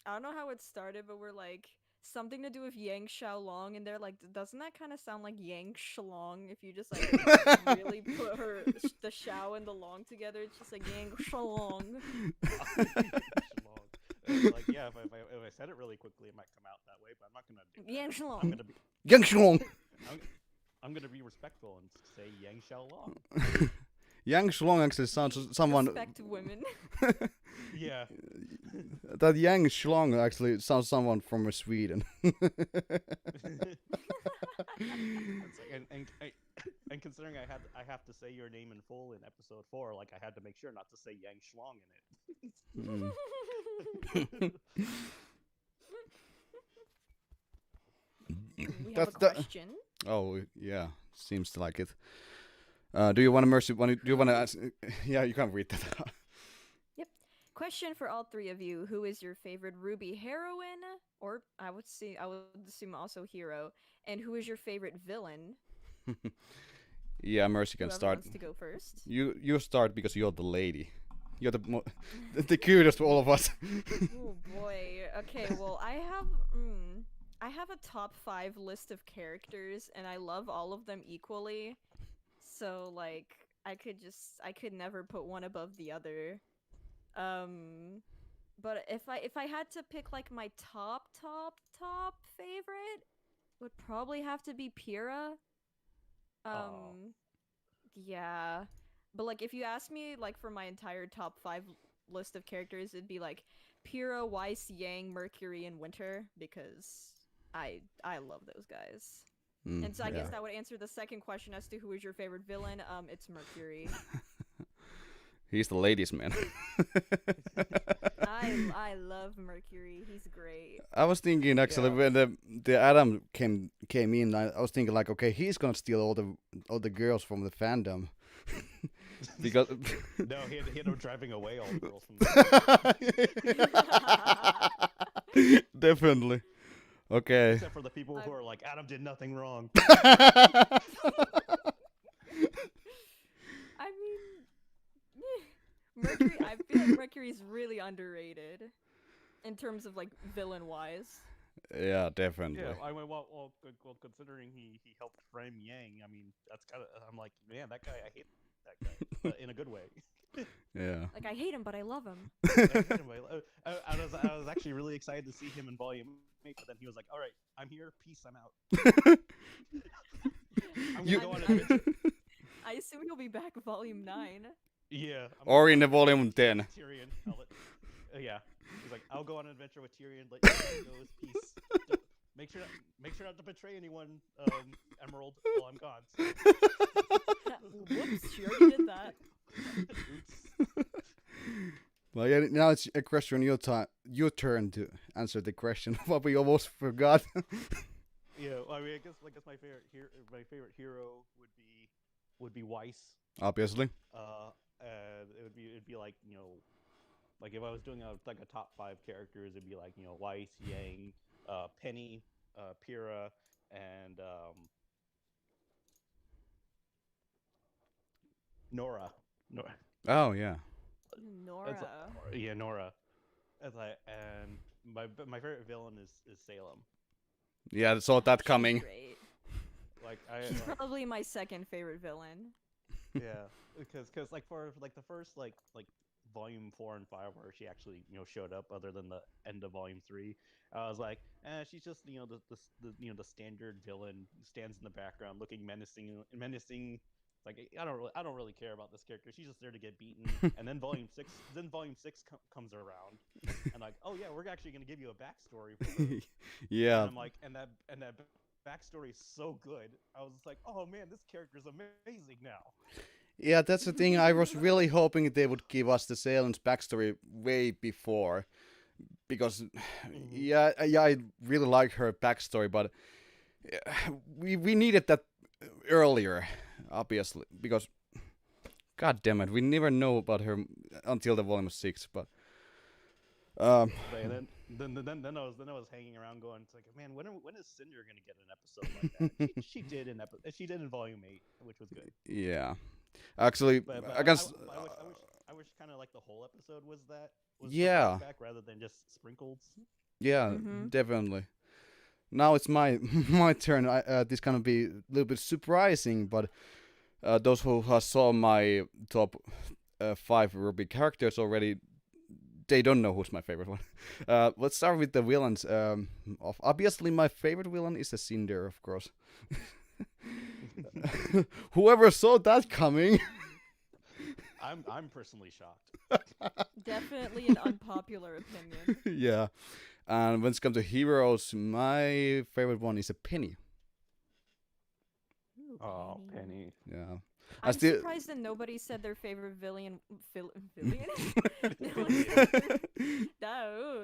don't know how it started, but we're like something to do with Yang Xiaolong, and they're like, doesn't that kind of sound like Yang Shlong if you just like really put the Xiao and the Long together? It's just like Yang Shlong. Like, yeah, if I said it really quickly, it might come out that way, but I'm not gonna do that. Yang Shlong. Yang Shlong. I'm gonna be respectful and say Yang Xiaolong. Yang Shlong actually sounds someone. Respect women. Yeah. That Yang Shlong actually sounds someone from Sweden. It's like, and considering I have to say your name in full in episode 4, like I had to make sure not to say Yang Shlong in it. We have a question. Oh yeah, seems like it. Do you want to Mercy? Do you want to ask? Yeah, you can read that. Yep. Question for all 3 of you: who is your favorite RWBY heroine, or I would assume also hero, and who is your favorite villain? Yeah, Mercy can Whoever start. wants to go first. You start because you're the lady. You're the cutest of all of us. Oh boy. Okay. Well, I have a top 5 list of characters, and I love all of them equally. So like, I could never put one above the other. But if I had to pick like my top favorite, would probably have to be Pyrrha. Yeah. But like, if you ask me like for my entire top 5 list of characters, it'd be like Pyrrha, Weiss, Yang, Mercury, and Winter, because I love those guys. And so I guess that would answer the second question as to who is your favorite villain. It's Mercury. He's the ladies' man. I love Mercury. He's great. I was thinking actually when the Adam came in, I was thinking like, okay, he's gonna steal all the girls from the fandom. Because no, he had no driving away all the girls from the definitely. Okay. Except for the people who are like, Adam did nothing wrong. I mean, Mercury. I feel like Mercury's really underrated in terms of like villain-wise. Yeah, definitely. Yeah, I mean, well, considering he helped frame Yang, I mean, that's kind of. I'm like, man, that guy. I hate that guy in a good way. Yeah. Like, I hate him, but I love him. I was actually really excited to see him in Volume 8, but then he was like, all right, I'm here, peace, I'm out. I'm gonna go on an adventure. I assume he'll be back Volume 9. Yeah. Or in the Volume 10. Tyrion. Yeah. He's like, I'll go on an adventure with Tyrion, let you go with peace. Make sure not to betray anyone, Emerald, while I'm gone. So. Whoops, she already did that. Well, yeah, now it's a question your turn to answer the question. What we almost forgot. Yeah, I mean, I guess my favorite hero would be Weiss. Obviously. And it'd be like like if I was doing like a top 5 characters, it'd be like Weiss, Yang, Penny, Pyrrha, and Nora. Nora. Oh yeah. Nora. Yeah, Nora. And my favorite villain is Salem. Yeah, I saw that She's coming. Great. Like She's probably my second favorite villain. yeah, because like for like the first like volume 4 and 5 where she actually showed up, other than the end of volume 3, I was like, she's just the standard villain, stands in the background looking menacing. Like I don't really care about this character. She's just there to get beaten. And then volume 6 comes around, and like, oh yeah, we're actually gonna give you a backstory for her. Yeah. And I'm like, and that backstory is so good. I was just like, oh man, this character is amazing now. Yeah, that's the thing. I was really hoping they would give us the Salem's backstory way before, because yeah, I really like her backstory, but we needed that earlier, obviously, because god damn it, we never know about her until the volume 6. But And then I was hanging around going, it's like, man, when is Cinder gonna get an episode like that? she did in volume 8, which was good. yeah, actually, But I guess I wish kind of like the whole episode was yeah, back rather than just sprinkled. yeah, definitely. Now it's my my turn. This gonna be a little bit surprising, but those who saw my top 5 RWBY characters already, they don't know who's my favorite one. Let's start with the villains. Obviously, my favorite villain is the Cinder, of course. Whoever saw that coming? I'm personally shocked. Definitely an unpopular opinion. Yeah. And when it comes to heroes, my favorite one is a Penny. Ooh, Oh, Penny. Yeah. I'm still surprised that nobody said their favorite villain. Villain?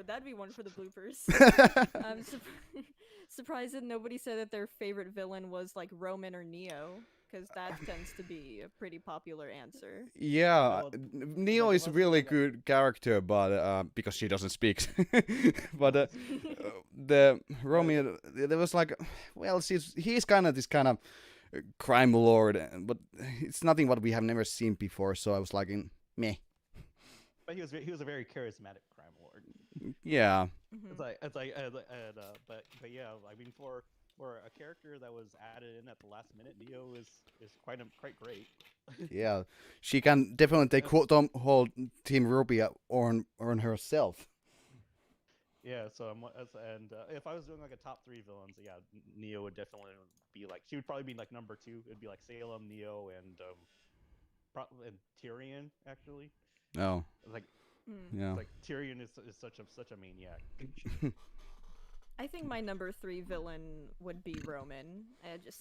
That'd be one for the bloopers. I'm surprised that nobody said that their favorite villain was like Roman or Neo, because that tends to be a pretty popular answer. Yeah, Well, Neo is a really good character, but because she doesn't speak. But the Romeo, there was like, well, he's kind of this kind of crime lord, but it's nothing what we have never seen before. So I was like, meh. But he was a very charismatic crime lord. Yeah. Mhm. But yeah, I mean for a character that was added in at the last minute, Neo is quite great. Yeah, she can definitely take the whole Team RWBY on herself. Yeah, so if I was doing like a top 3 villains, yeah, Neo would definitely be like, she would probably be like number 2. It'd be like Salem, Neo, and Tyrion actually. Oh, Like yeah. like Tyrion is such a maniac. I think my number 3 villain would be Roman.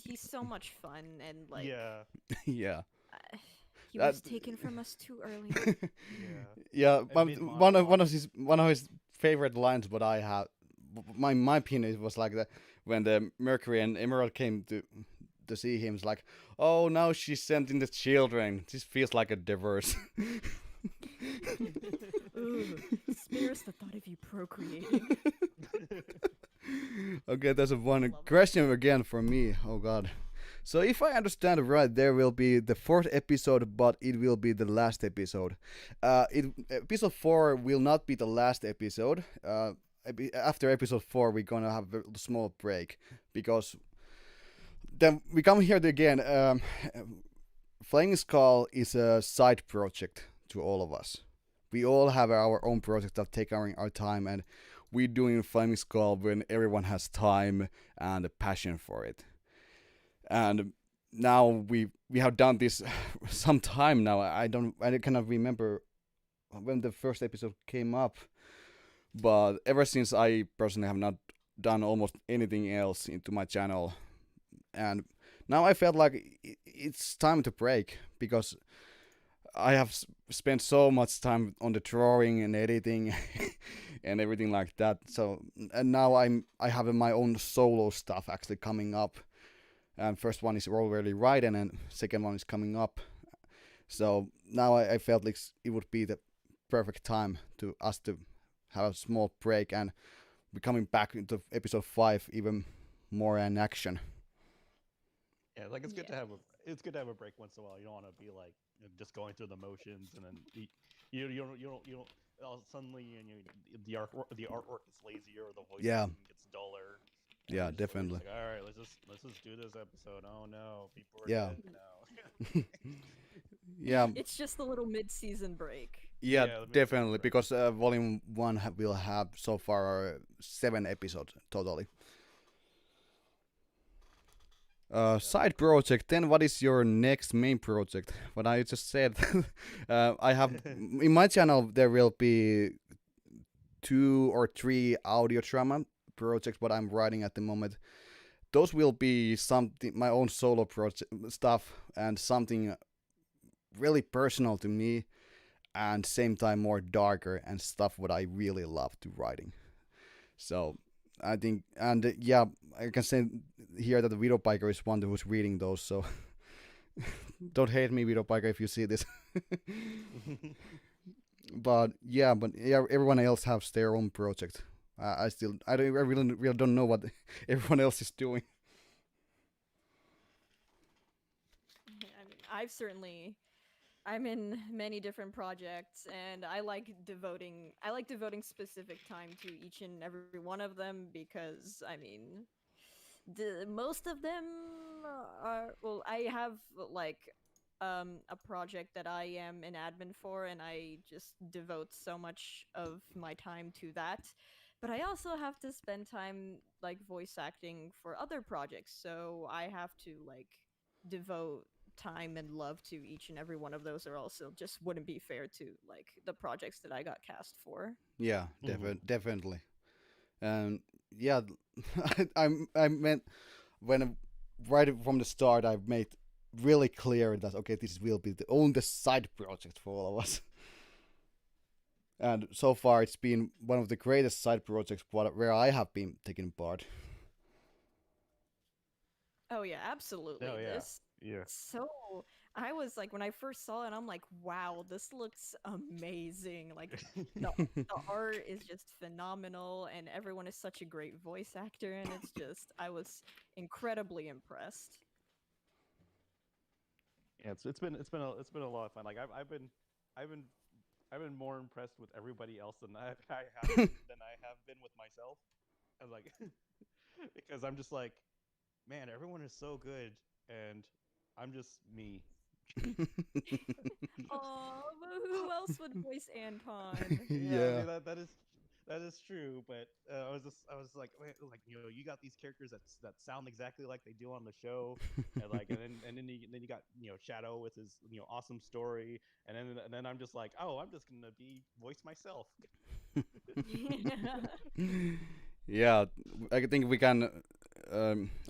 He's so much fun, and like Yeah. Yeah. he was taken from us too early. Yeah. Yeah, but mid-monologue. one of his favorite lines, what I have, my opinion was like that when the Mercury and Emerald came to see him. It's like, oh, now she's sending the children. This feels like a divorce. Ooh, spares the thought of you procreating. Okay, there's one question again for me. Oh god. So if I understand it right, there will be the 4th episode, but it will be the last episode. Episode 4 will not be the last episode. After episode 4, we're gonna have a small break, because then we come here again. Flaming Skull is a side project to all of us. We all have our own projects that take our time, and we're doing Flaming Skull when everyone has time and a passion for it. And now we have done this some time now. I cannot remember when the first episode came up, but ever since, I personally have not done almost anything else into my channel, and now I felt like it's time to break, because I have spent so much time on the drawing and editing and everything like that. So and now I have my own solo stuff actually coming up. And first one is already right, and then second one is coming up. So now I felt like it would be the perfect time to us to have a small break and be coming back into episode 5 even more in action. Yeah, like it's good to Yeah. have a break once in a while. You don't want to be like just going through the motions, and then you don't suddenly the artwork is lazier, or the Yeah, voicing gets duller. And yeah, we're just definitely. like, all right, let's just do this episode. Oh no, people are Yeah, dead now. yeah, It's just a little mid-season break. yeah, Yeah, the mid-season definitely. break. Because volume 1 will have so far 7 episodes totally. Side project. Then, what is your next main project? What I just said. I have in my channel there will be 2 or 3 audio drama projects. What I'm writing at the moment. Those will be something my own solo project stuff and something really personal to me, and same time more darker and stuff what I really love to writing. So I think, and yeah, I can say here that the Widow Biker is one who's reading those. So don't hate me, Widow Biker, if you see this. But yeah, everyone else has their own project. I really don't know what everyone else is doing. I mean, I'm in many different projects, and I like devoting specific time to each and every one of them because I mean, most of them are, well, I have like a project that I am an admin for, and I just devote so much of my time to that. But I also have to spend time like voice acting for other projects, so I have to like devote time and love to each and every one of those, or else it just wouldn't be fair to like the projects that I got cast for. Yeah, Mhm. definitely. And yeah, I meant when right from the start I made really clear that okay, this will be the only side project for all of us. And so far it's been one of the greatest side projects where I have been taking part. Oh yeah, Oh absolutely. yeah, This yeah. so I was like when I first saw it, I'm like, wow, this looks amazing. Like the art is just phenomenal, and everyone is such a great voice actor, and I was incredibly impressed. Yeah, it's been a lot of fun. Like I've been I've been more impressed with everybody else than I have been with myself. I was like, because I'm just like, man, everyone is so good, and I'm just me. Oh, but who else would voice Anton? Yeah, I Yeah. mean that is true, but I was like, wait, like you got these characters that sound exactly like they do on the show, and then you got Shadow with his awesome story, and then I'm just like, oh, I'm just gonna be voice myself. Yeah, I think we can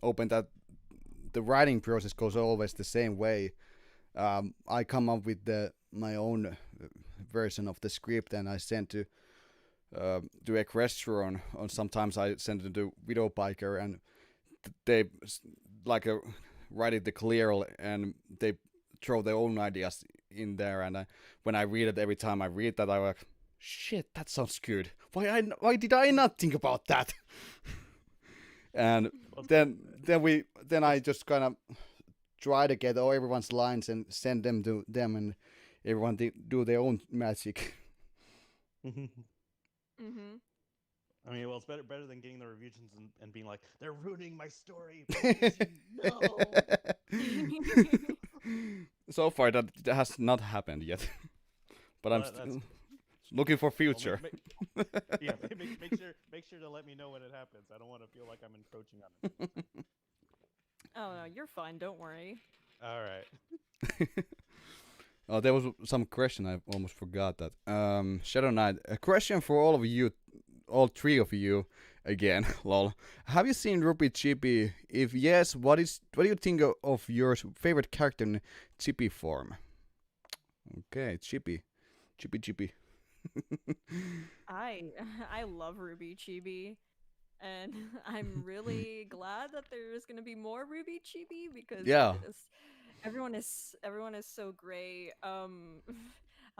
open that. The writing process goes always the same way. I come up with my own version of the script, and I send to EquesTron, or sometimes I send it to Widow Biker, and they like write it the clear, and they throw their own ideas in there. And when I read it, every time I read that, I'm like, shit, that sounds good. Why did I not think about that? And Well, then I just kind of try to get all everyone's lines and send them to them, and everyone do their own magic. Mhm. I mean, well, it's better than getting the revisions and being like, they're ruining my story. Please, no. So far, that has not happened yet, but I'm Well, that's looking for well, future. yeah. Make sure to let me know when it happens. I don't want to feel like I'm encroaching on it. Oh no, you're fine. Don't worry. All right. Oh, there was some question I almost forgot that. Shadow Knight, a question for all of you, all 3 of you, again. Lol. Have you seen RWBY Chibi? If yes, what do you think of your favorite character in Chibi form? Okay, Chibi. Chibi. I I love RWBY Chibi, and I'm really glad that there's gonna be more RWBY Chibi because Yeah. everyone is so great. I'm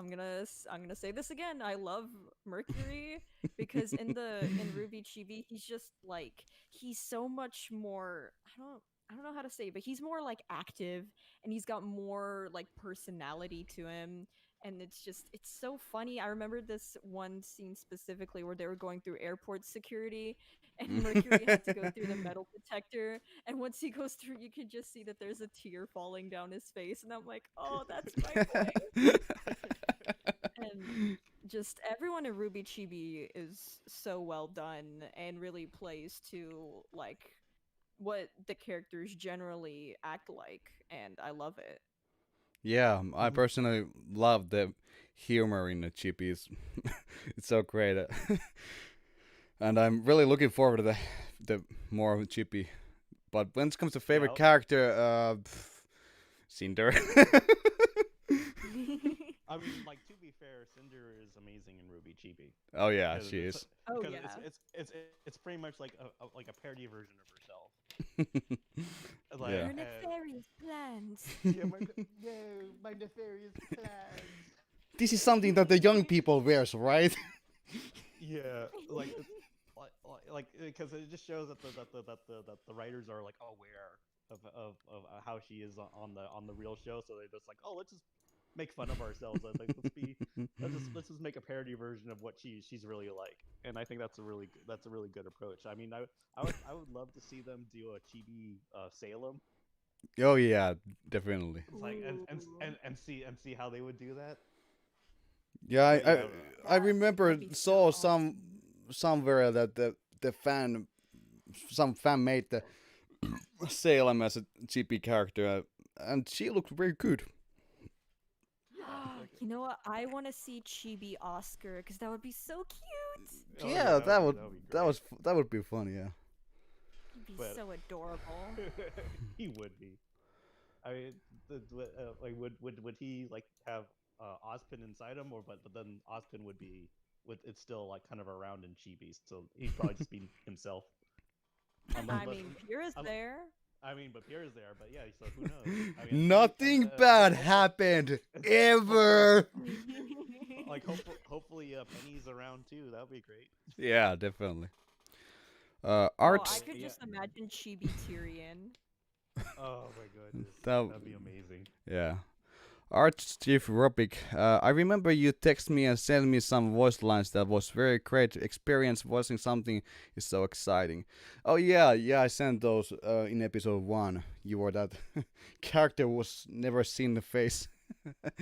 gonna say this again. I love Mercury because in RWBY Chibi he's just like he's so much more. I don't know how to say, it, but he's more like active and he's got more like personality to him. And it's so funny. I remember this one scene specifically where they were going through airport security and Mercury had to go through the metal detector, and once he goes through you can just see that there's a tear falling down his face, and I'm like, oh, that's my boy. And just everyone in RWBY Chibi is so well done and really plays to like what the characters generally act like, and I love it. Yeah, I personally love the humor in the Chippies. It's so great. And I'm really looking forward to the more Chippy. But when it comes to favorite character, Cinder. I mean, like, to be fair, Cinder is amazing in RWBY Chibi. Oh yeah, she is. Oh Because yeah. it's pretty much like a parody version of herself. Yeah. Her nefarious plans. Yeah, my nefarious plans. This is something that the young people wears, right? Yeah, like because it just shows that the writers are like aware of how she is on the real show, so they're just like, oh, let's just make fun of ourselves. Like, let's just make a parody version of what she's really like, and I think that's a really good approach. I mean, I would love to see them do a Chibi Salem. Oh yeah, definitely. It's like and see how they would do that. Yeah, But yeah, I remember That'd be saw so awesome. somewhere that some fan made the Salem as a GP character, and she looked very good. You know what? I want to see Chibi Oscar because that would be so cute. Oh, Yeah, that would that would be fun. Yeah. He'd be But- so adorable. he would be. I mean, like would he like have Ozpin inside him, or but then Ozpin would it's still like kind of around in Chibi, so he'd probably just be himself. I mean, Pure is there. I mean, but Pierre's there, but yeah, so who knows? I mean, Nothing bad happened ever. Like hopefully Penny's around too. That would be great. Yeah, definitely. Oh, Arts. I could just imagine Chibi Tyrion. Oh my goodness, That- that'd be amazing. Yeah. Arts Chief RWBY, I remember you text me and sent me some voice lines that was very great experience voicing something is so exciting. Oh yeah, I sent those in episode 1. You were that character was never seen the face. Oh, the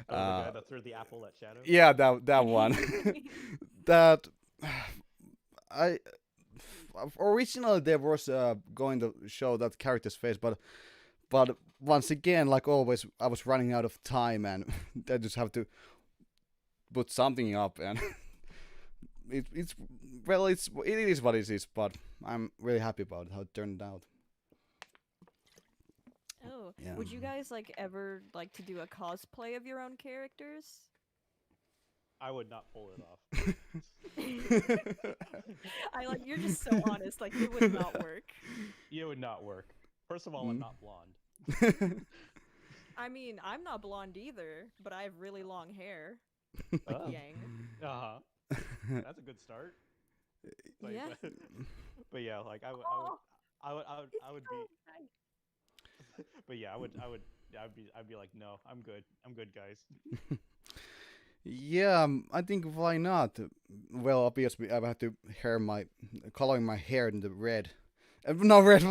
guy that threw the apple at Shadow. Yeah, that one. That I originally there was going to show that character's face, but once again, like always, I was running out of time, and I just have to put something up, and it is what it is. But I'm really happy about how it turned out. Oh, Yeah. would you guys like ever like to do a cosplay of your own characters? I would not pull it off. I like you're just so honest. Like it would not work. It would not work. First of all, I'm not blonde. I mean, I'm not blonde either, but I have really long hair, like Oh. Yang. Uh huh. That's a good start. Like, Yeah. but yeah, like I would be. But yeah, I'd be like, no, I'm good, guys. Yeah, I think why not? Well, obviously, I have to coloring my hair in the red, no red,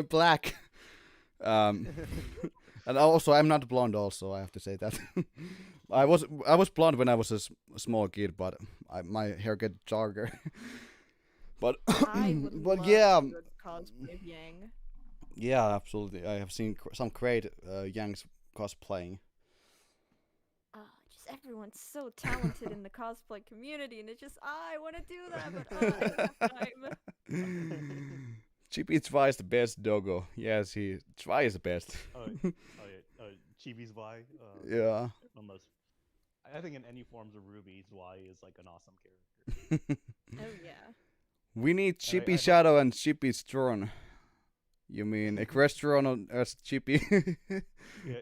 black. And also I'm not blonde. Also, I have to say that. I was blonde when I was a small kid, but my hair get darker. But I would but love yeah, to do a cosplay of Yang. yeah, absolutely. I have seen some great Yang's cosplaying. Just everyone's so talented in the cosplay community, and it's just I want to do that, but I don't have time. Chippy tries the best, Dogo. Yes, he tries the best. Oh, yeah. Chibi's Y. Yeah. Unless I think in any forms of Ruby, Y is like an awesome character. Oh yeah. We need And Chibi I Shadow and Chibi Strong. You mean EquesTron as Chibi? yeah,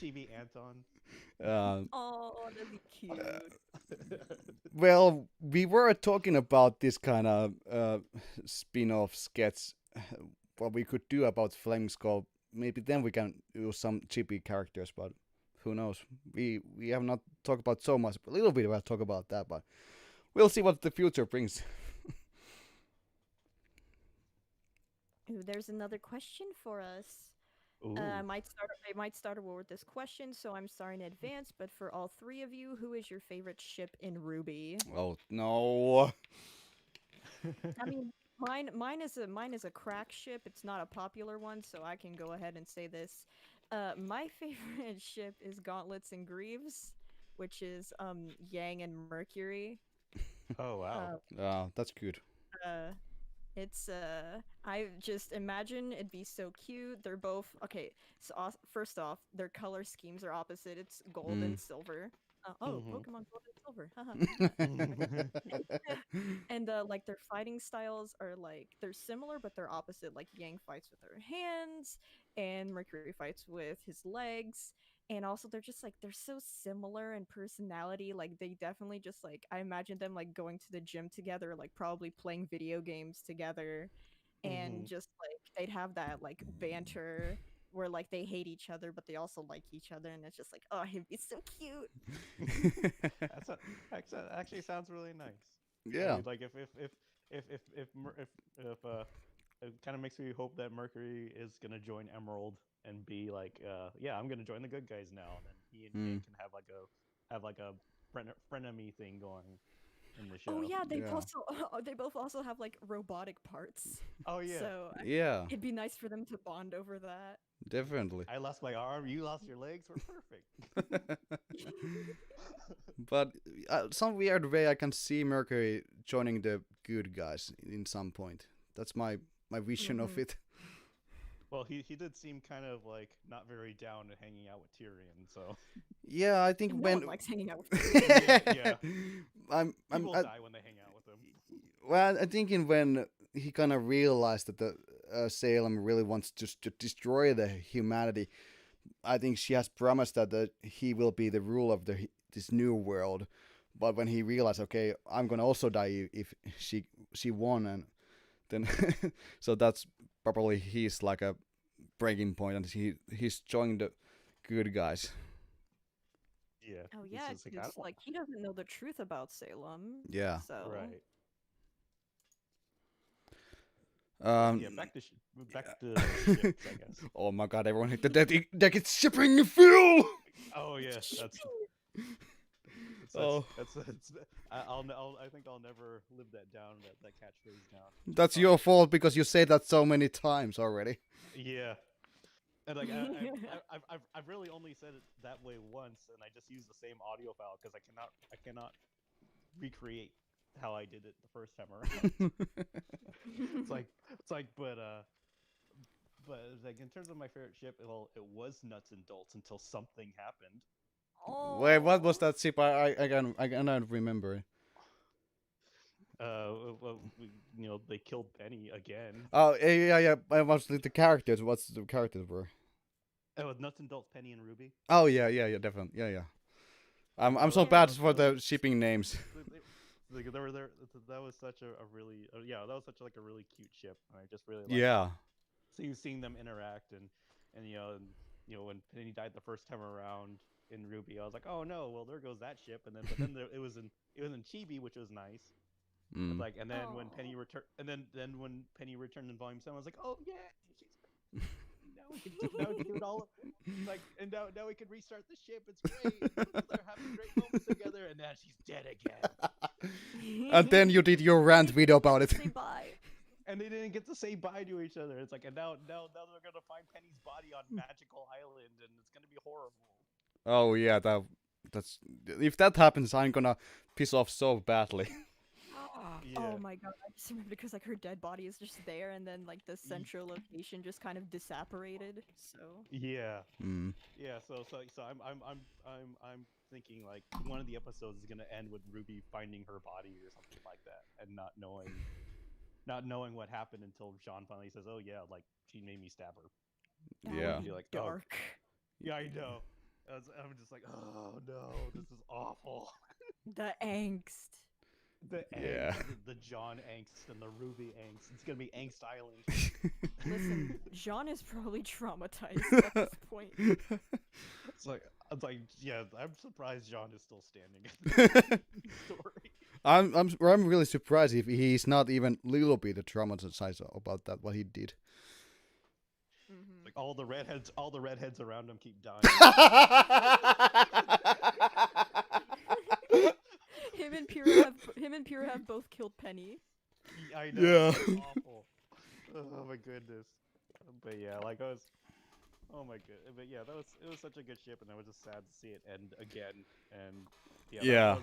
Chibi Anton. Oh, that'd be cute. Well, we were talking about this kind of spin-off sketch, what we could do about Flame Skull. Maybe then we can use some chibi characters, but who knows? We have not talked about so much. A little bit about talk about that, but we'll see what the future brings. Ooh, there's another question for us. Ooh. I might start a war with this question, so I'm sorry in advance. But for all three of you, who is your favorite ship in RWBY? Oh no! I mean, mine is a crack ship. It's not a popular one, so I can go ahead and say this. My favorite ship is Gauntlets and Greaves, which is Yang and Mercury. Oh wow. That's good. Uh, it's I just imagine it'd be so cute. They're both okay. So first off, their color schemes are opposite. It's gold and silver. Pokemon Gold and Silver. And like their fighting styles are like they're similar, but they're opposite. Like Yang fights with her hands, and Mercury fights with his legs. And also they're just like they're so similar in personality. Like they definitely just like I imagine them like going to the gym together, like probably playing video games together, and just like they'd have that like banter where like they hate each other but they also like each other, and it's just like oh it'd be so cute. That actually sounds really nice. Yeah. I mean, like if it kind of makes me hope that Mercury is gonna join Emerald and be like, yeah, I'm gonna join the good guys now. And then he and Yang can have like a frenemy thing going in the show. Oh yeah, Yeah. they both also have like robotic parts. Oh yeah. So Yeah, it'd be nice for them to bond over that. definitely. I lost my arm. You lost your legs. We're perfect. But some weird way I can see Mercury joining the good guys in some point. That's my vision of it. Well, he did seem kind of like not very down to hanging out with Tyrion. So Yeah, I think No when one likes hanging out with yeah, people I, die when they hang out with him. well, I'm thinking when he kind of realized that the Salem really wants just to destroy the humanity. I think she has promised that he will be the ruler of this new world. But when he realized, okay, I'm gonna also die if she won, and then so that's probably he's like a breaking point, and he's joining the good guys. Yeah. Oh he's yeah, just like, I because don't- like he doesn't know the truth about Salem. Yeah. So right. Um. Yeah. Back to ships, I guess. Oh my God! Everyone hit the deck. It's shipping fuel. Oh yeah, that's. Oh. I think I'll never live that down. That catchphrase down. That's your fault because you say that so many times already. Yeah. And like I've really only said it that way once, and I just used the same audio file because I cannot recreate how I did it the first time around. it's like but like in terms of my favorite ship, well, it was Nuts and Bolts until something happened. Wait, what was that ship? I cannot remember. Well, they killed Penny again. Oh yeah. I was the characters. What's the characters were? It was Nuts and Bolts, Penny and Ruby. Oh yeah, definitely, yeah. I'm so bad for the shipping names. They were there. That was such a really that was such like a really cute ship. I just really liked Yeah. it. Seeing them interact and when Penny died the first time around in RWBY, I was like, oh no, well there goes that ship. And then it was in Chibi, which was nice. Mm. Like and then when Penny returned, and then when Penny returned in Volume 7, I was like, oh yeah, now we can do it all. Like and now we can restart the ship. It's great. They're having great moments together, and now she's dead again. And then you did your rant video about it. Say bye. And they didn't get to say bye to each other. It's like, and now they're gonna find Penny's body on Magical Island, and it's gonna be horrible. Oh yeah, that's if that happens, I'm gonna piss off so badly. Yeah. Oh my god, I just remember because like her dead body is just there, and then like the central location just kind of disapparated. So Yeah. Mm. Yeah. So I'm thinking like one of the episodes is gonna end with Ruby finding her body or something like that, and not knowing what happened until Jean finally says, "Oh yeah, like she made me stab her." that Yeah. would be You're like, "Oh, dark. yeah, I know." I'm just like, "Oh no, this is awful." The angst. The Yeah. angst, the John angst, and the Ruby angst. It's gonna be Angst Island. Listen, Jean is probably traumatized at this point. It's like, yeah, I'm surprised John is still standing at the story. I'm really surprised if he's not even little bit traumatized about that what he did. Mhm. Like all the redheads around him keep dying. Him and Pyrrha have both killed Penny. I know. Yeah. It's awful. Oh my goodness. But yeah, like I was. Oh my god. But yeah, it was such a good ship, and I was just sad to see it end again. And yeah, Yeah.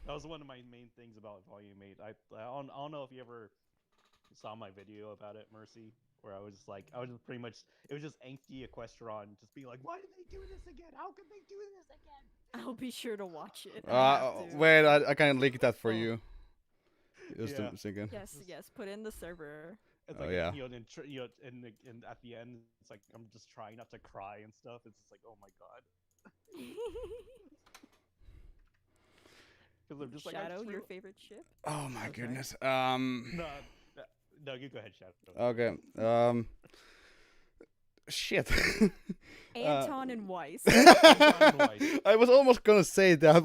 that was one of my main things about Volume 8. I don't know if you ever saw my video about it, Mercy, where I was just pretty much, it was just angsty EquesTron just being like, why did they do this again? How could they do this again? I'll be sure to watch it. I have to. Wait, I can link that for Oh. you. Just Yeah. a second. Yes, put in the server. It's Oh, like, yeah. you know, and at the end, it's like I'm just trying not to cry and stuff. It's just like, oh my god. Because I'm just like, Shadow, your favorite ship? Oh my Okay. goodness. No, you go ahead, Shadow. Okay. Shit. Anton and Weiss. I was almost gonna say that,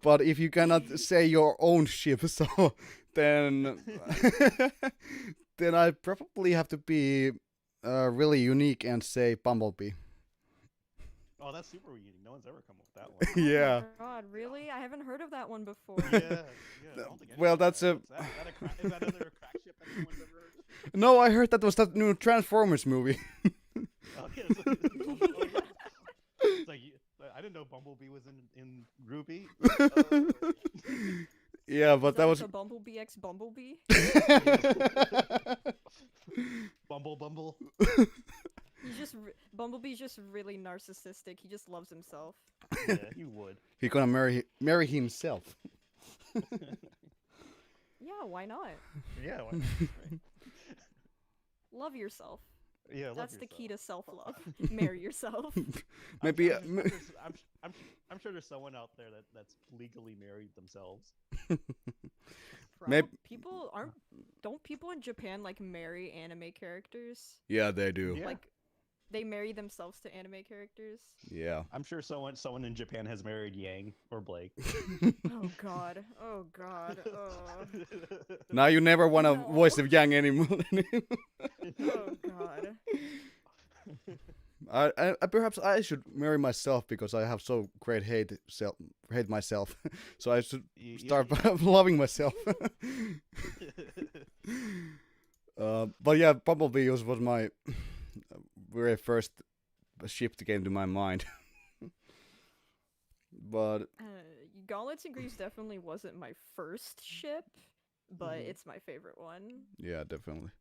but if you cannot say your own ship, so then then I probably have to be really unique and say Bumblebee. Oh, that's super unique. No one's ever come up with that one. Yeah. Oh my god, really? I haven't heard of that one before. Yeah. I don't think Well, anyone's that's heard a- of that. Is that another crack ship that anyone's ever heard of? No, I heard that was that new Transformers movie. Oh, yeah, it's like I didn't know Bumblebee was in RWBY. Yeah, but Is that was. like a Bumblebee X Bumblebee? Bumble. Bumblebee's just really narcissistic. He just loves himself. Yeah, you would. He gonna marry himself. Yeah, why not? Yeah. Why not? Right. Love yourself. Yeah, love That's the key yourself. to self-love. Marry yourself. Maybe. I'm sure there's someone out there that's legally married themselves. Mayb- Don't people in Japan like marry anime characters? Yeah, they do. Yeah. Like they marry themselves to anime characters? Yeah. I'm sure someone in Japan has married Yang or Blake. Oh god. Oh god. Oh, Now you never want to No. voice of Yang anymore. oh god. I perhaps I should marry myself because I have so great hate myself. So I should start loving myself. But yeah, Bumblebee was my very first ship that came to my mind. But Gauntlets and Greaves definitely wasn't my first ship, but Mhm. it's my favorite one. yeah, definitely.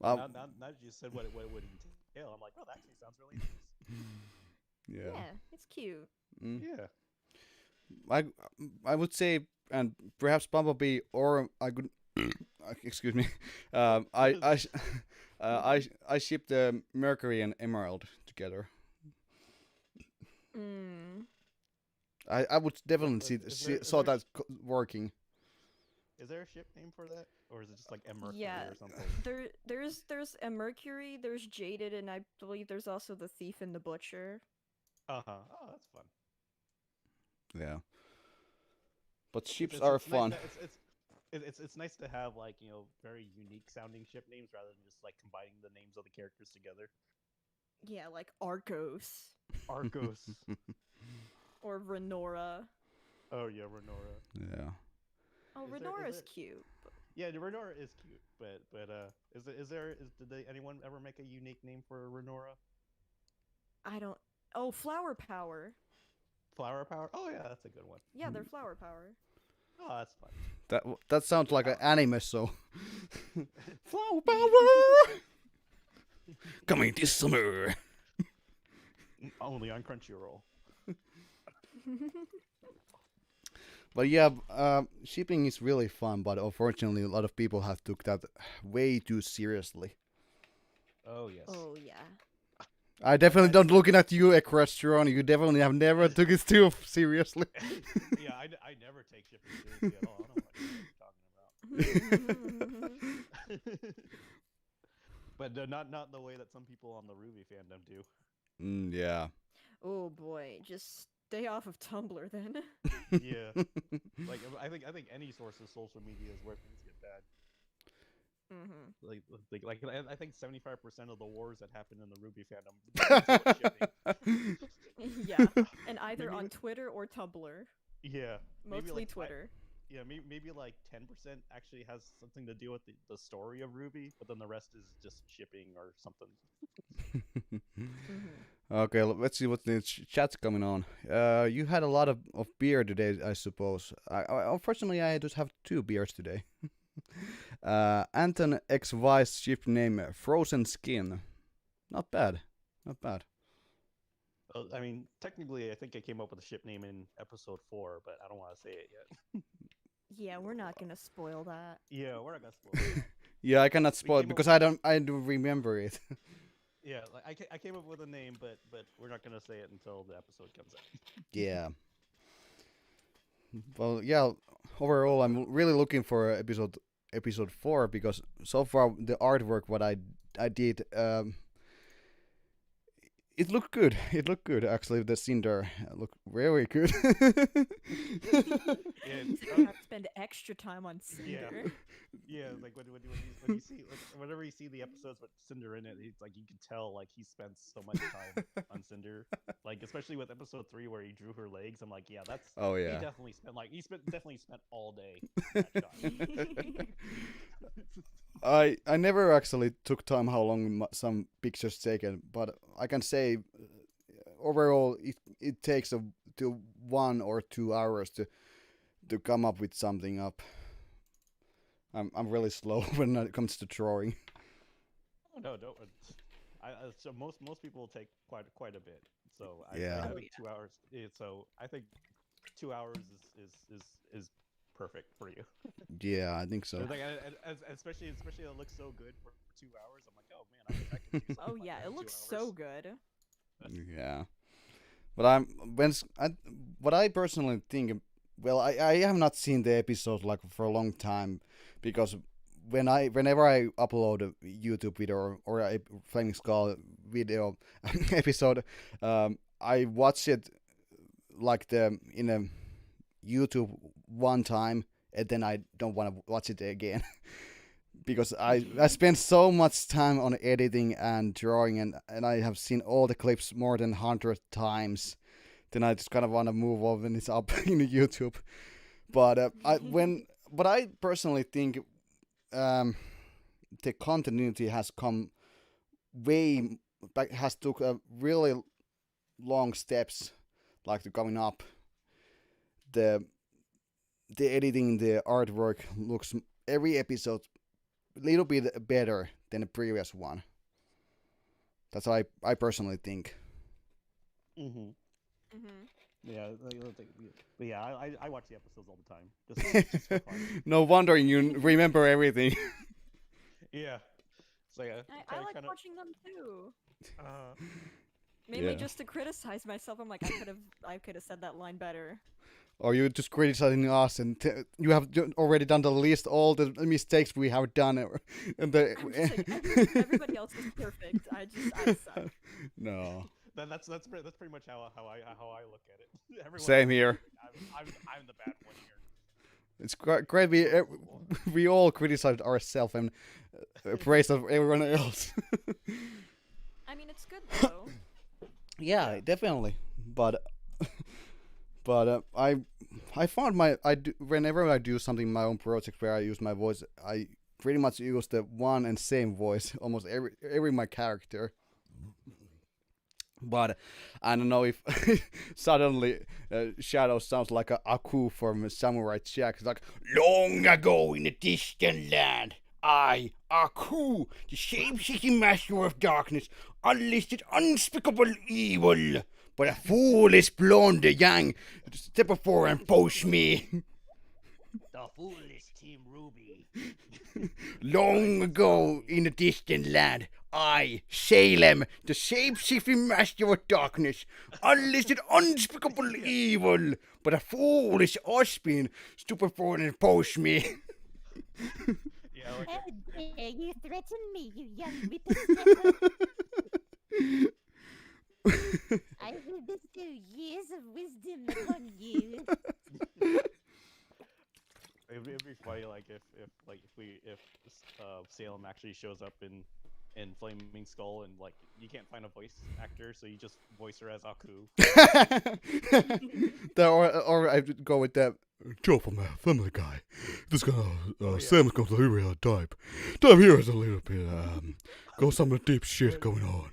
now that you said what it would entail, I'm like, oh, that actually sounds really nice. Yeah. Yeah, it's cute. Mm. Yeah. I would say, and perhaps Bumblebee, or I could, excuse me, I shipped Mercury and Emerald together. Mm. I would definitely Is saw there- that working. Is there a ship name for that, or is it just like M Mercury Yeah. or something? There's a Mercury, there's Jaded, and I believe there's also the Thief and the Butcher. Oh, that's fun. Yeah. But It's- ships it's- are it's nice fun. it's nice to have like very unique sounding ship names rather than just like combining the names of the characters together. Yeah, like Argos Argos. or Renora. Oh yeah, Renora. Yeah. Oh, Is there- is Renora's there- cute. Yeah, the Renora is cute, but did anyone ever make a unique name for Renora? I don't. Oh, Flower Power. Flower Power. Oh yeah, that's a good one. Yeah, they're Flower Power. Oh, that's fun. That sounds like an anime, so. Flower power coming this summer. Only on Crunchyroll. But yeah, shipping is really fun, but unfortunately, a lot of people have took that way too seriously. Oh yes. Oh yeah. I definitely don't looking at you, EquesTron. You definitely have never took it too seriously. Yeah, I never take shipping seriously at all. I don't know what you're talking about. But not the way that some people on the RWBY fandom do. Yeah. Oh boy, just stay off of Tumblr then. Yeah. Like I think any source of social media is where things get bad. Like I think 75% of the wars that happen in the RWBY fandom. Yeah, and either on Twitter or Tumblr. Yeah. Mostly like Twitter. Maybe like 10% actually has something to do with the story of RWBY, but then the rest is just shipping or something. Okay, let's see what the chat's coming on. You had a lot of beer today, I suppose. Unfortunately, I just have 2 beers today. Anton X Vice ship name Frozen Skin. Not bad. Not bad. Well, I mean, technically, I think I came up with a ship name in episode 4, but I don't want to say it yet. Yeah, we're not gonna spoil that. Yeah, we're not gonna spoil it. Yeah, I cannot spoil it because I don't remember it. Yeah, like I came up with a name, but we're not gonna say it until the episode comes out. Yeah. Well, yeah. Overall, I'm really looking for episode 4 because so far the artwork what I did it looked good. It looked good actually. The Cinder looked very good. Yeah, spend extra time on Cinder. Yeah, like when you see whenever you see the episodes with Cinder in it, it's like you can tell like he spent so much time on Cinder. Like especially with episode 3 where he drew her legs, I'm like, yeah, that's oh yeah. He definitely spent all day on that shot. I never actually took time how long some pictures taken, but I can say overall it takes to 1 or 2 hours to come up with something up. I'm really slow when it comes to drawing. Oh, no, don't. So most people take quite a bit. So I think 2 hours. So I think 2 hours is perfect for you. Yeah, I think so. Like, especially it looks so good for 2 hours. I'm like, oh man, I could do something. Oh like yeah, that it in 2 looks hours. so good. Yeah, but what I personally think. Well, I have not seen the episode like for a long time because whenever I upload a YouTube video or a Flaming Skull video episode, I watch it like in a YouTube one time and then I don't want to watch it again because I spend so much time on editing and drawing and I have seen all the clips more than 100 times. Then I just kind of want to move on when it's up in YouTube. But I personally think the continuity has come way back, has took a really long steps like the coming up. The editing, the artwork looks every episode a little bit better than the previous one. That's what I personally think. Mm-hmm. Yeah, I watch the episodes all the time. Just for fun. No wonder you remember everything. Yeah, it's like I like watching them too. Uh, Mainly just to criticize myself. I'm like, I could have said that line better. Or you just criticizing us, and you have already done the list all the mistakes we have done, and like, everybody else is perfect. I suck. No. That's pretty much how I look at it. Everyone Same here. I'm the bad one here. It's great. We all criticized ourselves and praised of everyone else. I mean, it's good though. Yeah, definitely. But I found whenever I do something in my own project where I use my voice, I pretty much use the one and same voice almost every my character. But I don't know if suddenly Shadow sounds like a Aku from Samurai Jack. It's like, long ago in a distant land, I, Aku, the shape-shifting master of darkness, unleashed unspeakable evil. But a foolish blonde young step before and post me. The foolish Team Ruby. Long ago in a distant land, I, Salem, the shape-shifting master of darkness, unleashed unspeakable evil, but a foolish Ospin stood before and opposed me. Yeah, like How dare you threaten me, you young whippersnapper? I will bestow years of wisdom upon you. it'd be funny, like if Salem actually shows up in Flaming Skull, and like you can't find a voice actor, so you just voice her as Aku. or I would go with that. Joe from Family Guy. This guy, Sam's got a real type. Time here is a little bit, got some deep shit going on.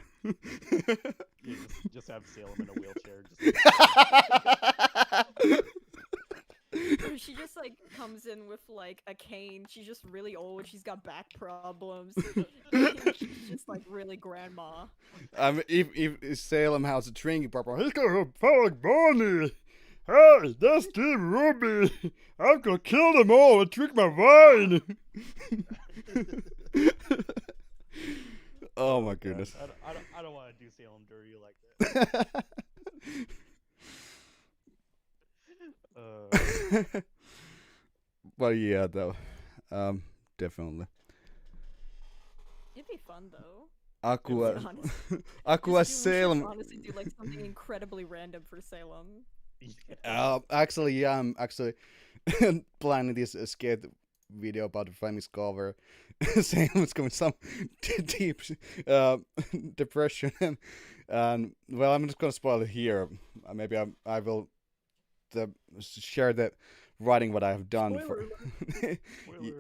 You just have Salem in a wheelchair. She just like comes in with like a cane. She's just really old. She's got back problems. She's just like really grandma. If Salem has a drinking problem, he's got a public money. Hey, that's Team Ruby. I'm gonna kill them all and drink my wine. Oh my goodness. I don't want to do Salem dirty like that. But yeah, though, definitely. It'd be fun though. Aqua, Honest. Aqua Just do- we should Salem. honestly do like something incredibly random for Salem. Actually, yeah, I'm actually planning this skate video about the Flaming Skull where Salem's going some deep depression, and well, I'm just gonna spoil it here. Maybe I will share that writing what I have done. Spoiler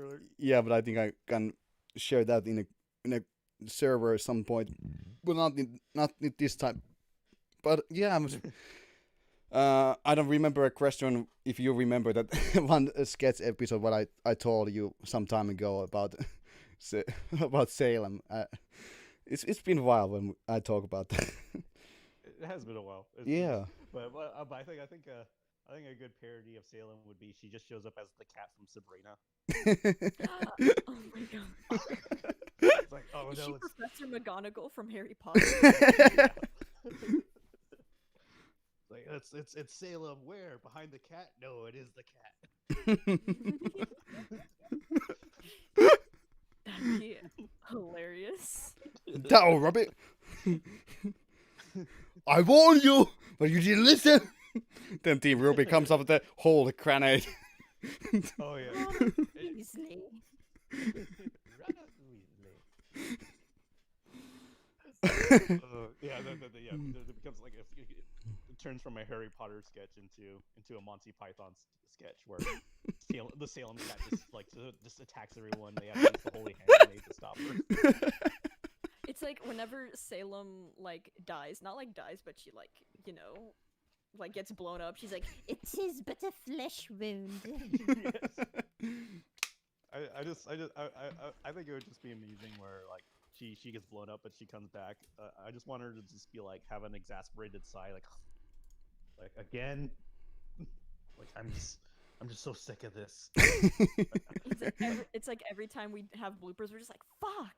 alert. Yeah, but I think I can share that in a server at some point, but not this time. But yeah, I don't remember a question. If you remember that one sketch episode, what I told you some time ago about about Salem. It's been a while when I talk about that. It has been a while. Yeah. But I think a good parody of Salem would be she just shows up as the cat from Sabrina. Oh my god. It's like, oh Is no, she it's Professor McGonagall from Harry Potter? like it's Salem. Where? Behind the cat? No, it is the cat. That'd be hilarious. That'll rub it. I warned you, but you didn't listen. Then Team Ruby comes up with that whole grenade. Oh yeah. Weasley. Yeah, it becomes like it turns from a Harry Potter sketch into a Monty Python sketch where the Salem cat just attacks everyone. They have to use the holy handmaid to stop her. It's like whenever Salem like dies, not like dies, but she like, you know, like gets blown up, she's like, It is but a flesh wound. I think it would just be amusing where like she gets blown up but she comes back. I just want her to just be like have an exasperated sigh like again. Like I'm just so sick of this. it's like every time we have bloopers, we're just like, fuck.